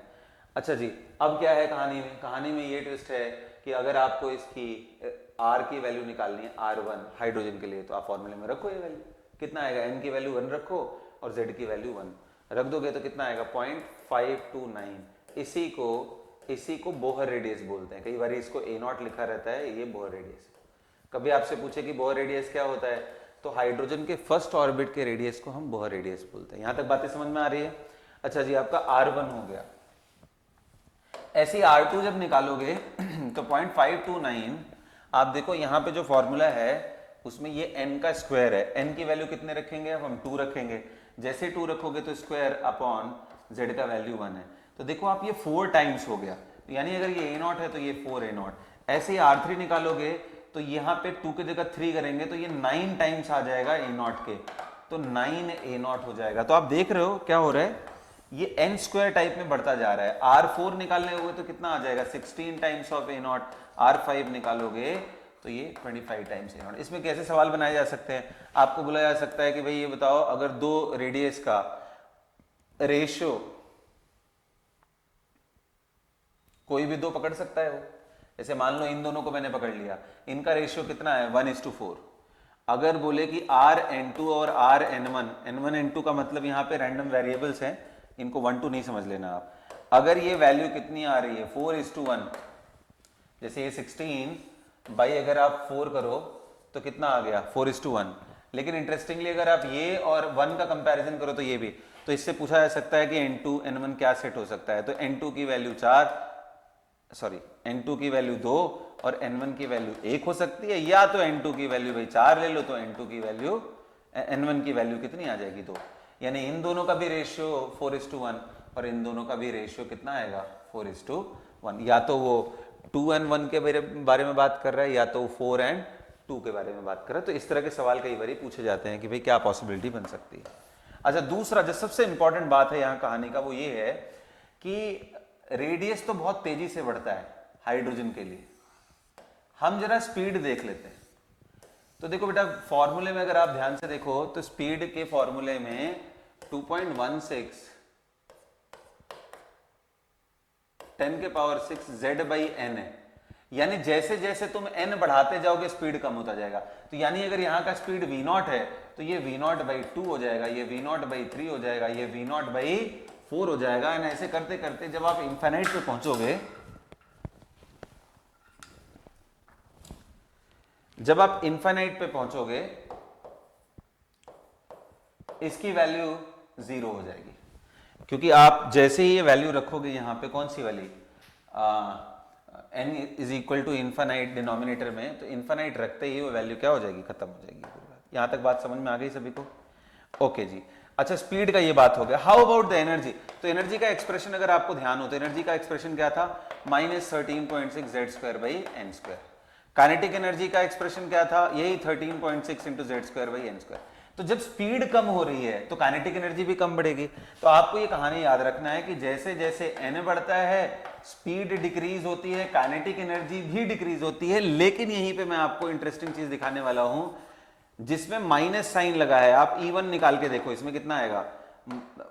अच्छा जी, अब क्या है कहानी में, कहानी में ये ट्विस्ट है कि अगर आपको इसकी r की वैल्यू निकालनी है, R1 हाइड्रोजन के लिए, तो आप फॉर्मूले में रखो ये वैल्यू, कितना आएगा, n की वैल्यू 1 रखो और z की वैल्यू 1 रख दोगे तो कितना आएगा 0.529। इसी को बोहर रेडियस बोलते हैं। कई बार इसको A0 लिखा रहता है, ये बोहर रेडियस। कभी आपसे पूछे कि बोहर रेडियस क्या होता है, तो हाइड्रोजन के फर्स्ट ऑर्बिट के रेडियस को हम बोहर रेडियस बोलते हैं। यहां तक बातें समझ में आ रही है। अच्छा जी, आपका R1 हो गया। ऐसे R2 जब निकालोगे तो 0.529, आप देखो यहां पे जो फॉर्मूला है उसमें ये n का स्क्वायर है, n की वैल्यू कितने रखेंगे, अब हम 2 रखेंगे। जैसे 2 रखोगे तो स्क्वायर अपॉन z का वैल्यू 1 है, तो देखो आप ये 4 टाइम्स हो गया, यानी अगर ये A0 है तो ये 4 A0। ऐसे ही R3 निकालोगे तो यहाँ पे 2 की जगह 3 करेंगे तो ये 9 टाइम्स आ जाएगा A0 के, तो 9 A0 हो जाएगा। तो आप देख रहे हो क्या हो रहा है, ये n स्क्वायर टाइप में बढ़ता जा रहा है। R4 निकालने होगे तो कितना आ जाएगा 16 टाइम्स ऑफ A0। R5 निकालोगे तो ये 25 टाइम्स A0। इसमें कैसे सवाल बनाए जा सकते हैं, आपको बुलाया जा सकता है कि भाई ये बताओ अगर दो रेडियस का रेशियो, कोई भी दो पकड़ सकता है वो, जैसे मान लो इन दोनों को मैंने पकड़ लिया, इनका रेशियो कितना है 1:4। अगर बोले कि Rn2 और Rn1, n1 n2 का मतलब यहाँ पे रैंडम वेरिएबल्स हैं, इनको 1 2 नहीं समझ लेना आप। अगर ये वैल्यू कितनी आ रही है 4:1, जैसे ये 16 बाई अगर आप 4 करो तो कितना आ गया 4:1। लेकिन इंटरेस्टिंगली अगर आप ये और 1 का कंपैरिजन करो तो ये भी, तो इससे पूछा जा सकता है कि n2 n1 क्या सेट हो सकता है, तो n2 की वैल्यू 4, सॉरी n2 की वैल्यू 2 और n1 की वैल्यू 1 हो सकती है, या तो n2 की वैल्यू भाई 4 ले लो तो n2 की वैल्यू n1 की वैल्यू कितनी आ जाएगी 2। यानी इन दोनों का भी रेशियो 4:1 और इन दोनों का भी रेशियो कितना आएगा 4:1। या तो वो 2 and 1 के बारे में बात कर रहा है, या तो 4 and 2 के बारे में बात कर रहा है। तो इस तरह के सवाल कई बार पूछे जाते हैं कि भाई क्या पॉसिबिलिटी बन सकती है। अच्छा, दूसरा जो सबसे इंपॉर्टेंट बात है यहाँ कहानी का वो ये है कि रेडियस तो बहुत तेजी से बढ़ता है हाइड्रोजन के लिए, हम जरा स्पीड देख लेते हैं। तो देखो बेटा, फॉर्मूले में अगर आप ध्यान से देखो तो स्पीड के फॉर्मूले में 2.16 10⁶ z/n है। यानी जैसे जैसे तुम n बढ़ाते जाओगे स्पीड कम होता जाएगा। तो यानी अगर यहां का स्पीड v0 है तो ये v0/2 हो जाएगा, ये v0/3 हो जाएगा, ये v0/4 हो जाएगा। एंड ऐसे करते करते जब आप इनफाइनाइट पे पहुंचोगे, जब आप इनफाइनाइट पे पहुंचोगे इसकी वैल्यू 0 हो जाएगी, क्योंकि आप जैसे ही ये वैल्यू रखोगे यहां पे, कौन सी वाली n is equal to infinite denominator में, तो इनफाइनाइट रखते ही वो वैल्यू क्या हो जाएगी, खत्म हो जाएगी। यहां तक बात समझ में आ गई सभी को? ओके जी। अच्छा, स्पीड का ये बात हो गया। How about the energy? तो एनर्जी का एक्सप्रेशन अगर आपको ध्यान हो तो एनर्जी का एक्सप्रेशन क्या था, -13.6 z²/n²। काइनेटिक एनर्जी का एक्सप्रेशन क्या था, यही 13.6 × z²/n²। तो जब स्पीड कम हो रही है तो काइनेटिक एनर्जी भी कम बढ़ेगी। तो आपको ये कहानी याद रखना है कि जैसे जैसे n बढ़ता है स्पीड डिक्रीज होती है, काइनेटिक एनर्जी भी डिक्रीज होती है। लेकिन यहीं पे मैं आपको इंटरेस्टिंग चीज दिखाने वाला हूं जिसमें माइनस साइन लगा है। आप E1 निकाल के देखो, इसमें कितना आएगा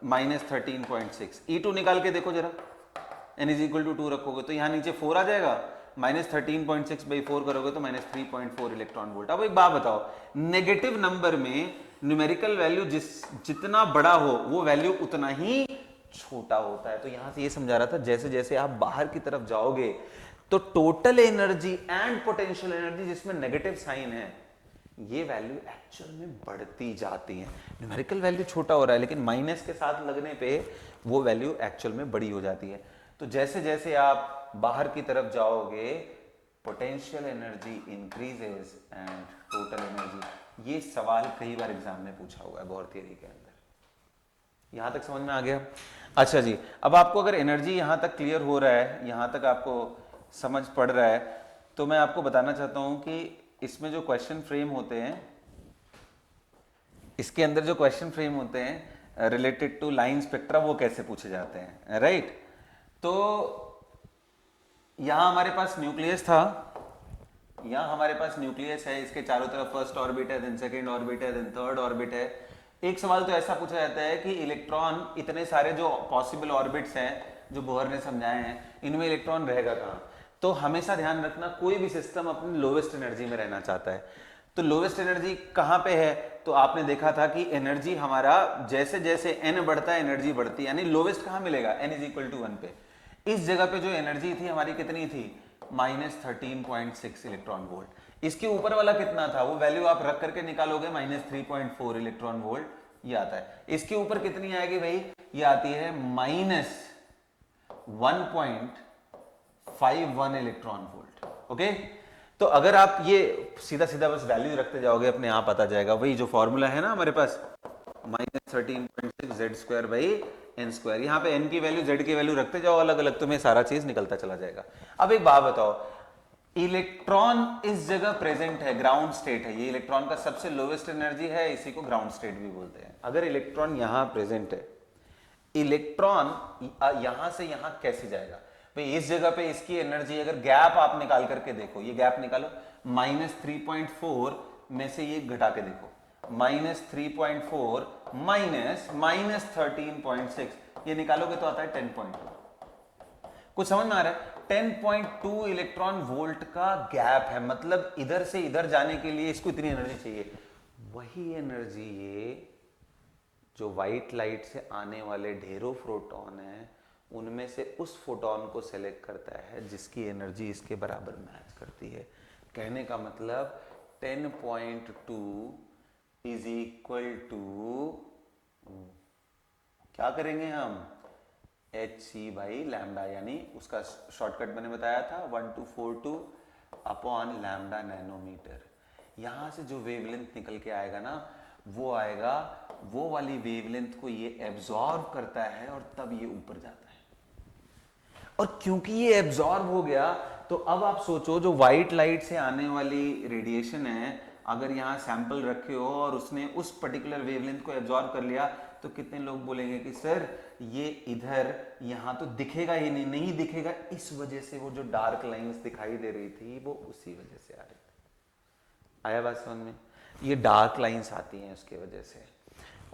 -13.6। E2 निकाल के देखो जरा, n = 2 रखोगे तो यहां नीचे 4 आ जाएगा, -13.6/4 करोगे तो -3.4 इलेक्ट्रॉन वोल्ट। अब एक बात बताओ, नेगेटिव नंबर में न्यूमेरिकल वैल्यू जितना बड़ा हो वो वैल्यू उतना ही छोटा होता है। तो यहां से ये समझा रहा था जैसे जैसे आप बाहर की तरफ जाओगे तो total energy and potential energy जिसमें नेगेटिव साइन है, ये वैल्यू एक्चुअल में बढ़ती जाती है। न्यूमेरिकल वैल्यू छोटा हो रहा है लेकिन माइनस के साथ लगने पे वो वैल्यू एक्चुअल में बड़ी हो जाती है। तो जैसे जैसे आप बाहर की तरफ जाओगे potential energy increases and total energy. ये सवाल कई बार एग्जाम में पूछा हुआ है बोर थ्योरी के अंदर। यहां तक समझ में आ गया? अच्छा जी, अब आपको अगर एनर्जी यहां तक क्लियर हो रहा है, यहां तक आपको समझ पड़ रहा है, तो मैं आपको बताना चाहता हूं कि इसमें जो क्वेश्चन फ्रेम होते हैं, इसके अंदर जो क्वेश्चन फ्रेम होते हैं रिलेटेड टू लाइन स्पेक्ट्रा, वो कैसे पूछे जाते हैं, राइट। तो यहां हमारे पास न्यूक्लियस था, यहाँ हमारे पास न्यूक्लियस है, इसके चारों तरफ फर्स्ट ऑर्बिट है, देन सेकंड ऑर्बिट है, देन थर्ड ऑर्बिट है। एक सवाल तो ऐसा पूछा जाता है कि इलेक्ट्रॉन, इतने सारे जो पॉसिबल ऑर्बिट्स हैं जो बोहर ने समझाए हैं, इनमें इलेक्ट्रॉन रहेगा कहाँ? तो हमेशा ध्यान रखना, कोई भी सिस्टम अपनी लोवेस्ट एनर्जी में रहना चाहता है। तो लोवेस्ट एनर्जी कहाँ पे है? तो आपने देखा था कि एनर्जी हमारा जैसे जैसे एन बढ़ता है एनर्जी बढ़ती है, यानी लोवेस्ट कहाँ मिलेगा? एन इज इक्वल टू 1 पे। इस जगह पे जो एनर्जी थी हमारी कितनी थी? -13.6 इलेक्ट्रॉन वोल्ट। इसके ऊपर वाला कितना था? वो वैल्यू आप रख करके निकालोगे, -3.4 इलेक्ट्रॉन वोल्ट, ये आता है। इसके ऊपर कितनी आएगी भाई? ये आती है -1.51 इलेक्ट्रॉन वोल्ट। ओके, तो अगर आप ये सीधा सीधा बस वैल्यू रखते जाओगे, अपने आप आता जाएगा। वही जो फॉर्मूला है ना हमारे पास, -13.6 Z square by N square. यहाँ पे एन की वैल्यू, जेड की वैल्यू रखते जाओ अलग अलग, तुम्हें सारा चीज निकलता चला जाएगा। अब एक बात बताओ, इलेक्ट्रॉन इस जगह प्रेजेंट है, ग्राउंड स्टेट है, ये इलेक्ट्रॉन का सबसे लोवेस्ट एनर्जी है, इसी को ग्राउंड स्टेट भी बोलते हैं। अगर इलेक्ट्रॉन यहां प्रेजेंट है, इलेक्ट्रॉन यहां से यहां कैसे जाएगा भाई? इस जगह पे इसकी एनर्जी, अगर गैप आप निकाल करके देखो, ये गैप निकालो, -3.4 में से ये घटा के देखो, -3.4 -13.6, ये निकालोगे तो आता है 10.2। कुछ समझ में आ रहा है? 10.2 इलेक्ट्रॉन वोल्ट का गैप है, मतलब इधर से इधर जाने के लिए इसको इतनी एनर्जी चाहिए। वही एनर्जी ये जो व्हाइट लाइट से आने वाले ढेरों फोटॉन हैं, उनमें से उस फोटॉन को सेलेक्ट करता है जिसकी एनर्जी इसके बराबर मैच करती है। कहने का मतलब 10.2 इज इक्वल टू, क्या करेंगे हम? hc/λ, यानी उसका शॉर्टकट मैंने बताया था 1242 अपॉन लैम्डा नैनोमीटर। यहां से जो वेवलेंथ निकल के आएगा ना, वो आएगा, वो वाली वेवलेंथ को ये एब्जॉर्ब करता है और तब ये ऊपर जाता है। और क्योंकि ये एब्जॉर्ब हो गया, तो अब आप सोचो, जो व्हाइट लाइट से आने वाली रेडिएशन है, अगर यहाँ सैंपल रखे हो और उसने उस पर्टिकुलर वेवलेंथ को एब्जॉर्ब कर लिया, तो कितने लोग बोलेंगे कि सर ये इधर यहाँ तो दिखेगा ही नहीं। नहीं दिखेगा इस वजह से वो जो डार्क लाइंस दिखाई दे रही थी वो उसी वजह से आ रही थी। आया बात समझ में? ये डार्क लाइंस आती हैं उसके वजह से।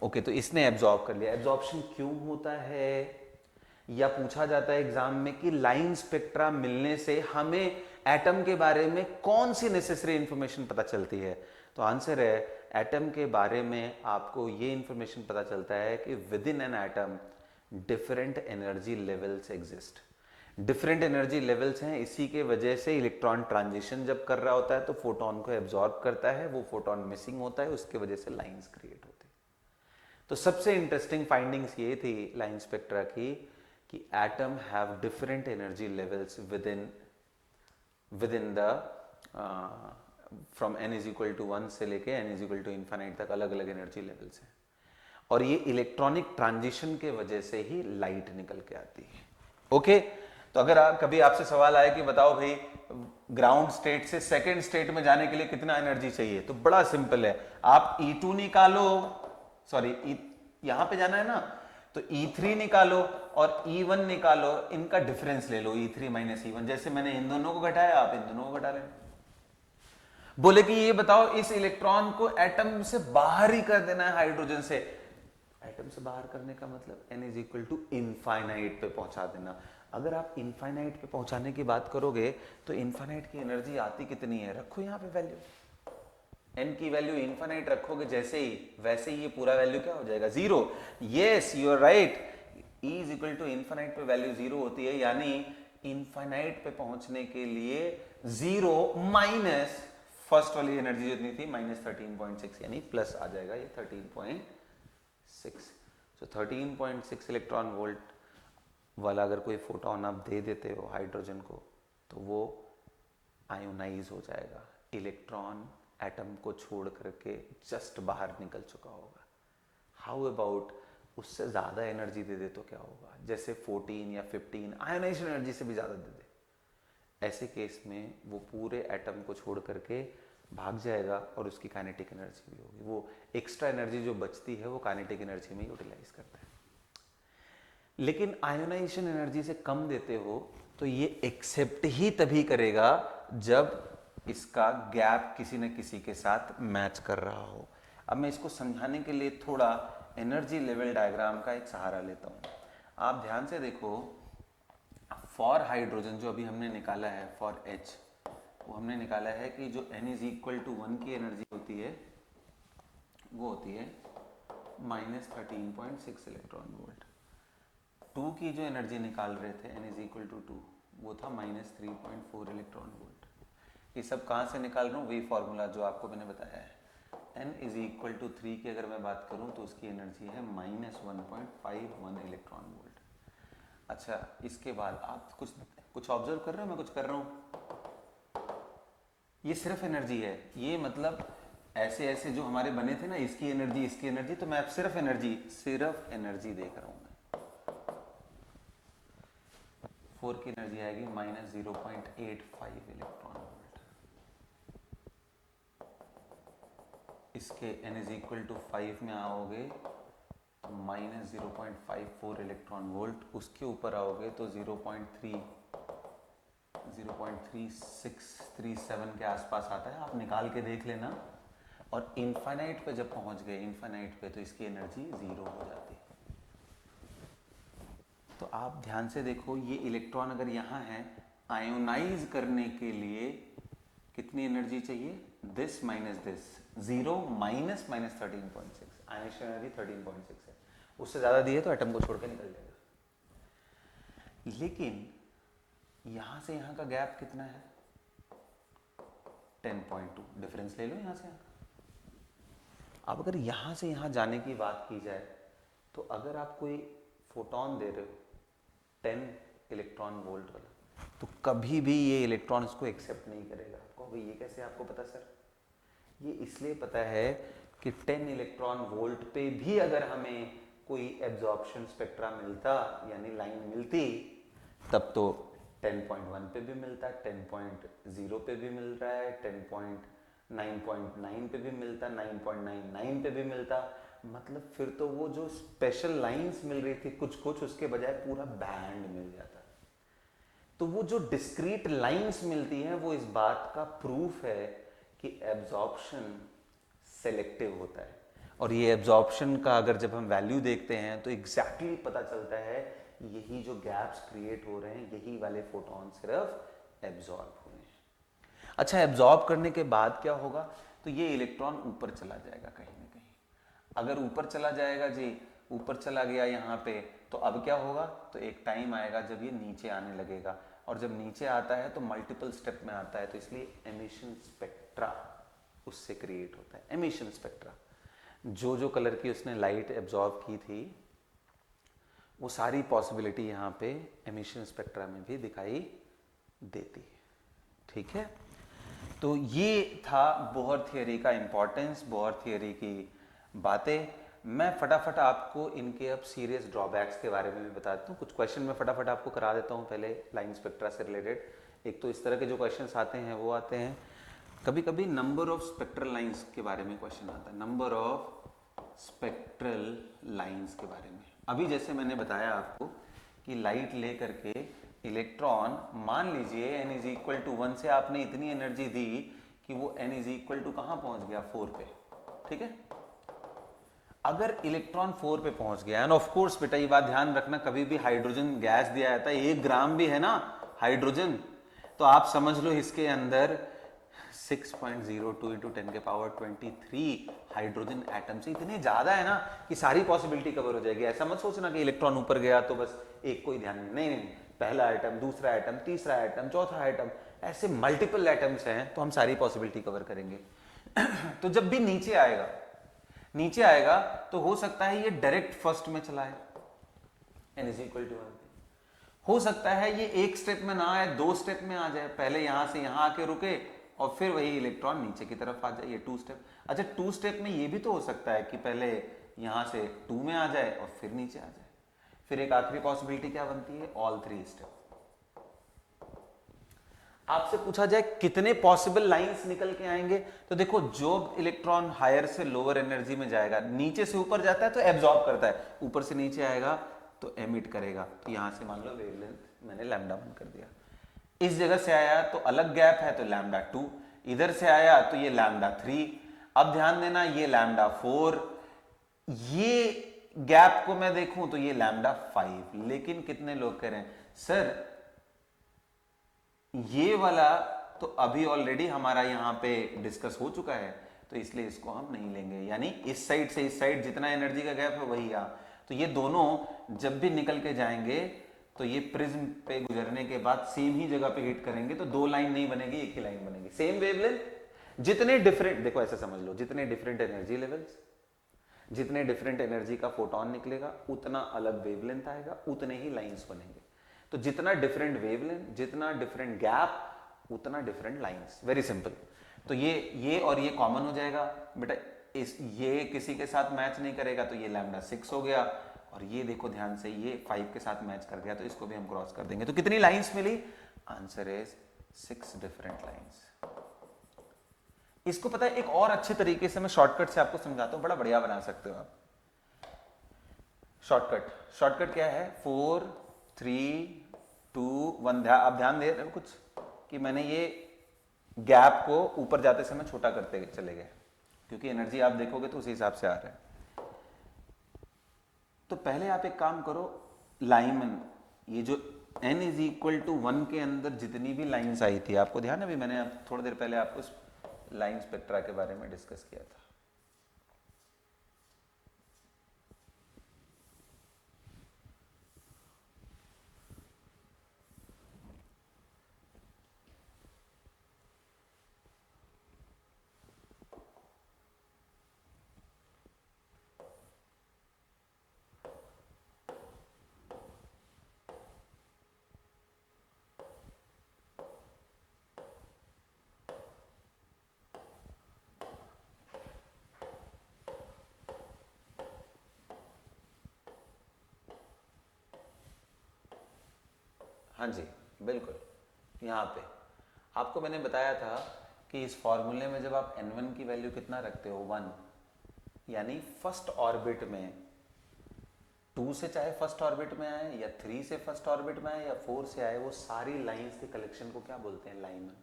ओके, तो इसने एब्जॉर्ब कर लिया। एब्जॉर्प्शन क्यों होता है, या पूछा जाता है एग्जाम में कि लाइन स्पेक्ट्रा मिलने से हमें एटम के बारे में कौन सी नेसेसरी इंफॉर्मेशन पता चलती है? तो आंसर है, एटम के बारे में आपको ये इंफॉर्मेशन पता चलता है कि with in an atom different energy levels exist. Different energy levels हैं, इसी के वजह से इलेक्ट्रॉन ट्रांजिशन जब कर रहा होता है तो फोटोन को एब्जॉर्ब करता है, वो फोटोन मिसिंग होता है, उसके वजह से लाइंस क्रिएट होती है। तो सबसे इंटरेस्टिंग फाइंडिंग्स ये थी लाइन स्पेक्ट्रा की कि atom have different energy levels within the from n is equal to 1 से लेके n is equal to infinite तक अलग अलग एनर्जी लेवल्स हैं। और ये इलेक्ट्रॉनिक ट्रांजिशन के वजह से ही लाइट निकल के आती है। ओके, तो अगर कभी आपसे सवाल आए कि बताओ भाई ग्राउंड स्टेट से सेकेंड स्टेट में जाने के लिए कितना एनर्जी चाहिए, तो बड़ा सिंपल है, आप E2 निकालो, सॉरी यहां पे जाना है ना, तो E3 निकालो और E1 निकालो, इनका डिफरेंस ले लो, E3 माइनस E1। जैसे मैंने इन दोनों को घटाया, आप इन दोनों को घटा लेना। बोले कि ये बताओ इस इलेक्ट्रॉन को एटम से बाहर ही कर देना है हाइड्रोजन से। एटम से बाहर करने का मतलब n is equal to infinite पे पहुंचा देना। अगर आप इनफाइनाइट पे पहुंचाने की बात करोगे तो इनफाइनाइट की एनर्जी आती कितनी है? रखो यहां पे वैल्यू, n की वैल्यू इनफाइनाइट रखोगे जैसे ही, वैसे ही ये पूरा वैल्यू क्या हो जाएगा? 0। Yes, you are right, E is equal to infinite पे वैल्यू 0 होती है, यानी इनफाइनाइट पे पहुंचने के लिए 0 माइनस फर्स्ट वाली एनर्जी जितनी थी -13.6, यानी प्लस आ जाएगा ये 13.6। तो 13.6 इलेक्ट्रॉन वोल्ट वाला अगर कोई फोटोन आप दे देते हो हाइड्रोजन को, तो वो आयोनाइज हो जाएगा, इलेक्ट्रॉन एटम को छोड़ करके जस्ट बाहर निकल चुका होगा। हाउ अबाउट उससे ज्यादा एनर्जी दे दे तो क्या होगा? जैसे 14 या 15 आयोनाइजेशन एनर्जी से भी ज्यादा दे दे, ऐसे केस में वो पूरे एटम को छोड़ करके भाग जाएगा और उसकी काइनेटिक एनर्जी भी होगी। वो एक्स्ट्रा एनर्जी जो बचती है वो काइनेटिक एनर्जी में यूटिलाइज करता है। लेकिन आयोनाइजेशन एनर्जी से कम देते हो तो ये एक्सेप्ट ही तभी करेगा जब इसका गैप किसी न किसी के साथ मैच कर रहा हो। अब मैं इसको समझाने के लिए थोड़ा एनर्जी लेवल डायग्राम का एक सहारा लेता हूँ। आप ध्यान से देखो, फॉर हाइड्रोजन जो अभी हमने निकाला है, फॉर H वो हमने निकाला है कि जो n इज इक्वल टू 1 की एनर्जी होती है वो होती है -13.6 इलेक्ट्रॉन वोल्ट। 2 की जो एनर्जी निकाल रहे थे n इज इक्वल टू 2 वो था -3.4 इलेक्ट्रॉन वोल्ट। ये सब कहाँ से निकाल रहा हूँ? वही फॉर्मूला जो आपको मैंने बताया है। n इज इक्वल टू 3 की अगर मैं बात करूँ तो उसकी एनर्जी है -1.51 इलेक्ट्रॉन वोल्ट। अच्छा, इसके बाद आप कुछ ऑब्जर्व कर रहे हो, मैं कुछ कर रहा हूँ? ये सिर्फ एनर्जी है, ये मतलब ऐसे ऐसे जो हमारे बने थे ना, इसकी एनर्जी, तो मैं अब सिर्फ एनर्जी देख रहा हूँ। 4 की एनर्जी आएगी -0.85 इलेक्ट्रॉन वोल्ट। इसके n इज इक्वल टू 5 में आओगे तो -0.54 इलेक्ट्रॉन वोल्ट, उसके ऊपर आओगे तो 0.3637 के आसपास आता है, आप निकाल के देख लेना। और इनफाइनाइट पे जब पहुंच गए, इनफाइनाइट पे, तो इसकी एनर्जी 0 हो जाती है। तो आप ध्यान से देखो, ये इलेक्ट्रॉन अगर यहाँ है, आयोनाइज करने के लिए कितनी एनर्जी चाहिए? This minus this, 0 minus -13.6, ionic energy 13.6 है। उससे ज़्यादा दिए तो एटम को छोड़ के निकल जाएगा। लेकिन यहाँ से यहाँ का गैप कितना है? 10.2। डिफरेंस ले लो यहाँ से यहाँ का। अब अगर यहाँ से यहाँ जाने की बात की जाए तो अगर आप कोई फोटोन दे रहे हो 10 इलेक्ट्रॉन वोल्ट वाला, तो कभी भी ये इलेक्ट्रॉन इसको एक्सेप्ट नहीं करेगा। आपको भाई ये कैसे आपको पता सर? ये इसलिए पता है कि 10 इलेक्ट्रॉन वोल्ट पे भी अगर हमें कोई एब्जॉर्प्शन स्पेक्ट्रा मिलता, यानी लाइन मिलती, तब तो 10.1 पे भी मिलता, 10.0 पे भी मिल रहा है, 10.9.9 पे भी मिलता, 9.99 पे भी मिलता। मतलब फिर तो वो जो स्पेशल लाइंस मिल रही थी कुछ कुछ, उसके बजाय पूरा बैंड मिल जाता। तो वो जो डिस्क्रीट लाइंस मिलती हैं वो इस बात का प्रूफ है कि एब्जॉर्प्शन सेलेक्टिव होता है। और ये एब्जॉर्प्शन का अगर जब हम वैल्यू देखते हैं तो एग्जैक्टली पता चलता है यही जो गैप्स क्रिएट हो रहे हैं, यही वाले फोटोन सिर्फ एब्जॉर्ब हुए हैं। अच्छा, एब्जॉर्ब करने के बाद क्या होगा? तो ये इलेक्ट्रॉन ऊपर चला जाएगा कहीं ना कहीं। अगर ऊपर चला जाएगा जी, ऊपर चला गया यहाँ पे, तो अब क्या होगा? तो एक टाइम आएगा जब ये नीचे आने लगेगा, और जब नीचे आता है तो मल्टीपल स्टेप में आता है, तो इसलिए एमिशन स्पेक्ट्रा उससे क्रिएट होता है। एमिशन स्पेक्ट्रा, जो जो कलर की उसने लाइट एब्जॉर्ब की थी वो सारी पॉसिबिलिटी यहाँ पे एमिशन स्पेक्ट्रा में भी दिखाई देती है। ठीक है, तो ये था बोहर थियरी का इंपॉर्टेंस, बोहर थियरी की बातें। मैं फटाफट आपको इनके अब सीरियस ड्रॉबैक्स के बारे में भी बताता हूँ। कुछ क्वेश्चन मैं फटाफट आपको करा देता हूँ पहले लाइन स्पेक्ट्रा से रिलेटेड। एक तो इस तरह के जो क्वेश्चंस आते हैं वो आते हैं, कभी कभी नंबर ऑफ स्पेक्ट्रल लाइंस के बारे में क्वेश्चन आता है, नंबर ऑफ स्पेक्ट्रल लाइंस के बारे में। अभी जैसे मैंने बताया आपको कि लाइट ले करके इलेक्ट्रॉन, मान लीजिए n इज इक्वल टू 1 से आपने इतनी एनर्जी दी कि वो n इज इक्वल टू कहाँ पहुंच गया? 4 पे। ठीक है, अगर इलेक्ट्रॉन 4 पे पहुंच गया, एंड ऑफ कोर्स बेटा ये बात ध्यान रखना, कभी भी हाइड्रोजन गैस दिया जाता है, 1 ग्राम भी है ना हाइड्रोजन, तो आप समझ लो इसके अंदर 6.02 इंटू 10 के पावर 23 हाइड्रोजन एटम से इतने ज्यादा है ना कि सारी पॉसिबिलिटी कवर हो जाएगी। ऐसा मत सोचना कि इलेक्ट्रॉन ऊपर गया तो बस एक को ही ध्यान नहीं, नहीं, पहला एटम, दूसरा एटम, तीसरा एटम, चौथा एटम, ऐसे मल्टीपल एटम्स हैं, तो हम सारी पॉसिबिलिटी कवर करेंगे। तो जब भी नीचे आएगा तो हो सकता है ये डायरेक्ट फर्स्ट में चला है, n इज इक्वल टू 1। हो सकता है ये एक स्टेप में ना आए, 2 स्टेप में आ जाए, पहले यहां से यहां आके रुके और फिर वही इलेक्ट्रॉन नीचे की तरफ आ जाए, ये 2 स्टेप। अच्छा, 2 स्टेप में ये भी तो हो सकता है कि पहले यहां से 2 में आ जाए और फिर नीचे आ जाए। फिर एक आखिरी पॉसिबिलिटी क्या बनती है? All 3 step. आपसे पूछा जाए कितने पॉसिबल लाइंस निकल के आएंगे, तो देखो जो इलेक्ट्रॉन हायर से लोअर एनर्जी में जाएगा, नीचे से ऊपर जाता है तो एब्जॉर्ब करता है, ऊपर से नीचे आएगा तो एमिट करेगा। तो यहां से मान लो वेवलेंथ मैंने लैम्डा 1 कर दिया, इस जगह से आया तो अलग गैप है तो लैम्डा 2, इधर से आया तो ये लैम्डा 3, अब ध्यान देना ये लैम्डा 4, ये गैप को मैं देखूं तो ये लैम्डा 5। लेकिन कितने लोग कह रहे हैं सर ये वाला तो अभी ऑलरेडी हमारा यहां पे डिस्कस हो चुका है, तो इसलिए इसको हम नहीं लेंगे। यानी इस साइड से इस साइड जितना एनर्जी का गैप है वही यहां, तो ये दोनों जब भी निकल के जाएंगे तो ये प्रिज्म पे गुजरने के बाद सेम ही जगह पे हिट करेंगे, तो दो लाइन नहीं बनेगी, एक ही लाइन बनेगी, सेम वेवलेंथ। जितने डिफरेंट, देखो ऐसा समझ लो, जितने डिफरेंट एनर्जी लेवल्स, जितने डिफरेंट एनर्जी का फोटोन निकलेगा उतना अलग वेवलेंथ आएगा, उतने ही लाइंस बनेंगे। तो जितना डिफरेंट वेवलेंथ, जितना डिफरेंट गैप, उतना डिफरेंट लाइंस। Very simple. तो ये और ये कॉमन हो जाएगा बेटा, इस ये किसी के साथ मैच नहीं करेगा तो ये लैम्डा 6 हो गया, और ये देखो ध्यान से ये 5 के साथ मैच कर गया, तो इसको भी हम क्रॉस कर देंगे। तो कितनी लाइंस मिली? Answer is 6 different lines. इसको पता है एक और अच्छे तरीके से मैं शॉर्टकट से आपको समझाता हूं, बड़ा बढ़िया बना सकते हो आप। शॉर्टकट क्या है? 4 3 2 1। आप ध्यान दे रहे हो कुछ कि मैंने ये गैप को ऊपर जाते समय छोटा करते चले गए, क्योंकि एनर्जी आप देखोगे तो उसी हिसाब से आ रहा है। तो पहले आप एक काम करो, लाइमन, ये जो n इज इक्वल टू 1 के अंदर जितनी भी लाइंस आई थी, आपको ध्यान है? अभी मैंने थोड़ी देर पहले आपको लाइन स्पेक्ट्रा के बारे में डिस्कस किया था। हाँ जी बिल्कुल। यहाँ पे आपको मैंने बताया था कि इस फॉर्मूले में जब आप n1 की वैल्यू कितना रखते हो? 1, यानी फर्स्ट ऑर्बिट में 2 से चाहे फर्स्ट ऑर्बिट में आए, या 3 से फर्स्ट ऑर्बिट में आए, या 4 से आए, वो सारी लाइंस के कलेक्शन को क्या बोलते हैं? लाइनमैन।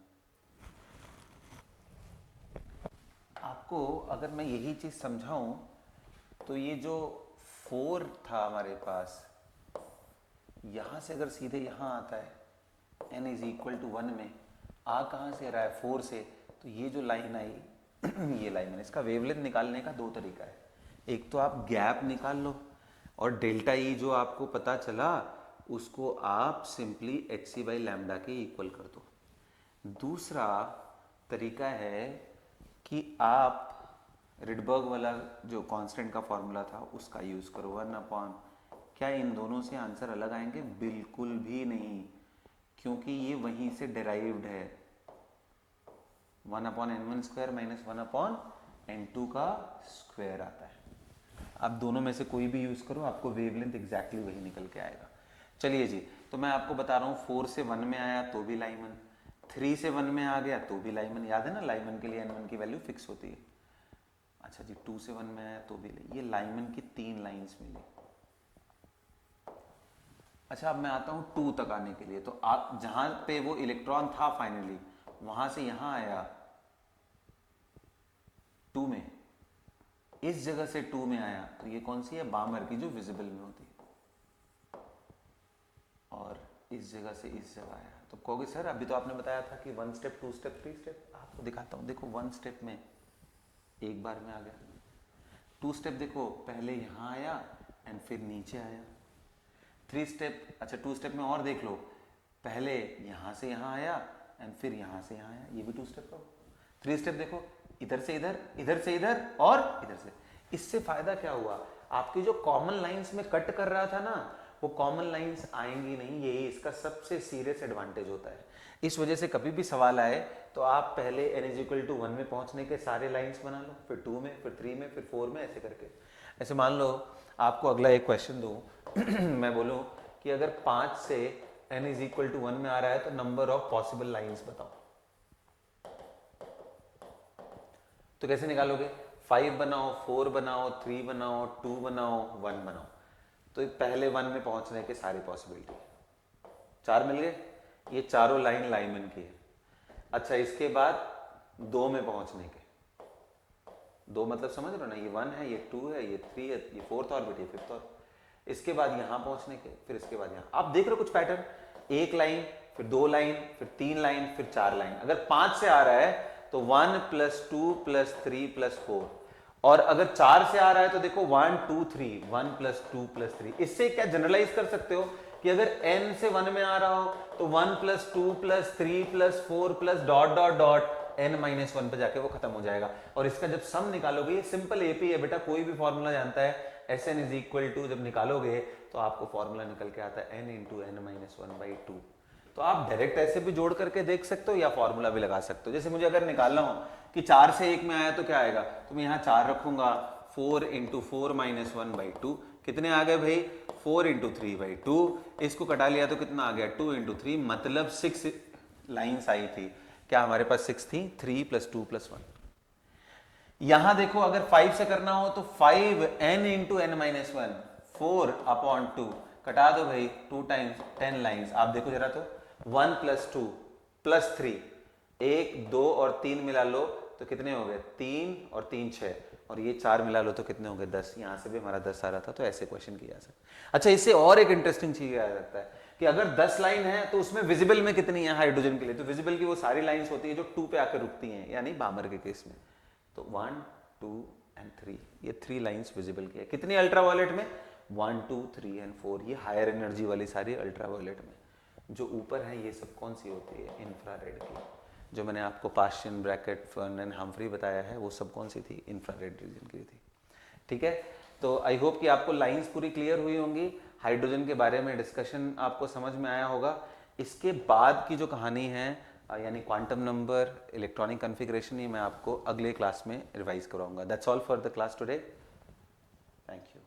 आपको अगर मैं यही चीज समझाऊं तो ये जो 4 था हमारे पास, यहां से अगर सीधे यहां आता है n इज इक्वल टू 1 में, आ कहां से रहा है? 4 से, तो ये जो लाइन आई ये लाइन है। इसका वेवलेंथ निकालने का दो तरीका है। एक तो आप गैप निकाल लो, और डेल्टा ई जो आपको पता चला उसको आप simply H C by lambda के इक्वल कर दो। दूसरा तरीका है कि आप रिडबर्ग वाला जो कांस्टेंट का फॉर्मूला था उसका यूज करो, 1 अपॉन। क्या इन दोनों से आंसर अलग आएंगे? बिल्कुल भी नहीं, क्योंकि ये वहीं से डिराइव्ड है। 1 upon n1 square minus 1 upon n2 का स्क्वायर आता है। आप दोनों में से कोई भी यूज करो, आपको वेवलेंथ एग्जैक्टली वही निकल के आएगा। चलिए जी, तो मैं आपको बता रहा हूँ 4 से 1 में आया तो भी लाइमन, 3 से 1 में आ गया तो भी लाइमन। याद है ना, लाइमन के लिए n1 की वैल्यू फिक्स होती है। अच्छा जी, 2 से 1 में आया तो भी ये लाइमन की 3 लाइंस मिली। अच्छा, अब मैं आता हूँ 2 तक आने के लिए। तो आप जहां पे वो इलेक्ट्रॉन था फाइनली, वहां से यहां आया 2 में, इस जगह से 2 में आया, तो ये कौन सी है? बामर की, जो विजिबल में होती है। और इस जगह से इस जगह आया, तो कहोगे सर अभी तो आपने बताया था कि 1 स्टेप 2 स्टेप 3 स्टेप। आपको दिखाता हूँ, देखो 1 स्टेप में एक बार में आ गया। 2 स्टेप देखो, पहले यहां आया एंड फिर नीचे आया। 3 स्टेप, अच्छा 2 स्टेप में और देख लो, पहले यहां से यहां आया एंड फिर यहां से यहां आया, ये भी 2 स्टेप का। 3 स्टेप देखो, इधर से इधर, इधर से इधर, और इधर से। इससे फायदा क्या हुआ? आपकी जो कॉमन लाइंस में कट कर रहा था ना, वो कॉमन लाइंस आएंगी नहीं। यही इसका सबसे सीरियस एडवांटेज होता है। इस वजह से कभी भी सवाल आए तो आप पहले n इज इक्वल टू 1 में पहुंचने के सारे लाइंस बना लो, फिर 2 में, फिर 3 में, फिर 4 में, ऐसे करके। ऐसे मान लो आपको अगला एक क्वेश्चन दूं मैं बोलूं कि अगर 5 से n इज इक्वल टू 1 में आ रहा है तो नंबर ऑफ पॉसिबल लाइंस बताओ, तो कैसे निकालोगे? 5 बनाओ, 4 बनाओ, 3 बनाओ, 2 बनाओ, 1 बनाओ। तो पहले 1 में पहुंचने के सारी पॉसिबिलिटी, 4 मिल गए। ये चारों लाइन लाइमन की है। अच्छा, इसके बाद 2 में पहुंचने के। 2 मतलब समझ रहे हो ना, ये 1 है, ये 2 है, ये 3 है, ये 4th ऑर्बिट, ये 5th ऑर्बिट। इसके बाद यहां पहुंचने के, फिर इसके बाद यहां। आप देख रहे हो कुछ पैटर्न, एक लाइन, फिर 2 लाइन, फिर 3 लाइन, फिर 4 लाइन। अगर 5 से आ रहा है तो 1 + 2 + 3 + 4, और अगर 4 से आ रहा है तो देखो 1 2 3, 1 + 2 + 3। इससे क्या जनरलाइज कर सकते हो कि अगर n से 1 में आ रहा हो तो 1 + 2 + 3 + 4 + डॉट डॉट डॉट n - 1 पे जाके वो खत्म हो जाएगा। और इसका जब सम निकालोगे, ये सिंपल एपी है बेटा, कोई भी फॉर्मूला जानता है। Sn = जब निकालोगे तो आपको फॉर्मूला निकल के आता है n × n - 1/2। तो आप डायरेक्ट ऐसे भी जोड़ करके देख सकते हो या फॉर्मूला भी लगा सकते हो। जैसे मुझे अगर निकालना हो कि 4 से 1 में आया तो क्या आएगा, तो मैं यहाँ 4 रखूंगा, 4 × 4 - 1/2 कितने आ गए भाई, 4 × 3/2। इसको कटा लिया तो कितना आ गया, 2 × 3, मतलब 6 लाइन्स आई थी। क्या हमारे पास 6 थी, 3 + 2 + 1। यहां देखो अगर 5 से करना हो तो 5 n × n - 1, 4/2, कटा दो भाई, 2 × 10 लाइन्स। आप देखो जरा तो, 1 + 2 + 3, 1 2 और 3 मिला लो तो कितने हो गए, 3 और 3 6, और ये 4 मिला लो तो कितने हो गए, 10। यहां से भी हमारा 10 आ रहा था, तो ऐसे क्वेश्चन किया जा सकता। अच्छा, इससे और एक इंटरेस्टिंग चीज आ सकता है कि अगर 10 लाइन है तो उसमें विजिबल में कितनी है हाइड्रोजन के लिए, तो विजिबल की वो सारी लाइंस होती है जो 2 पे आकर रुकती हैं, यानी बामर के केस में। तो 1 2 और 3, ये 3 लाइंस विजिबल की है। कितनी अल्ट्रावायलेट में, 1 2 3 और 4, ये हायर एनर्जी वाली सारी अल्ट्रावायलेट में। जो ऊपर है ये सब कौन सी होती है, इंफ्रारेड की। जो मैंने आपको पास्टियन, ब्रैकेट, फर्न एंड हम्फ्री बताया है, वो सब कौन सी थी, इंफ्रारेड रीजन की थी। ठीक है, तो आई होप कि आपको लाइंस पूरी क्लियर हुई होंगी, हाइड्रोजन के बारे में डिस्कशन आपको समझ में आया होगा। इसके बाद की जो कहानी है, यानी क्वांटम नंबर, इलेक्ट्रॉनिक कॉन्फ़िगरेशन, ये मैं आपको अगले क्लास में रिवाइज कराऊंगा। That's all for the class today. Thank you.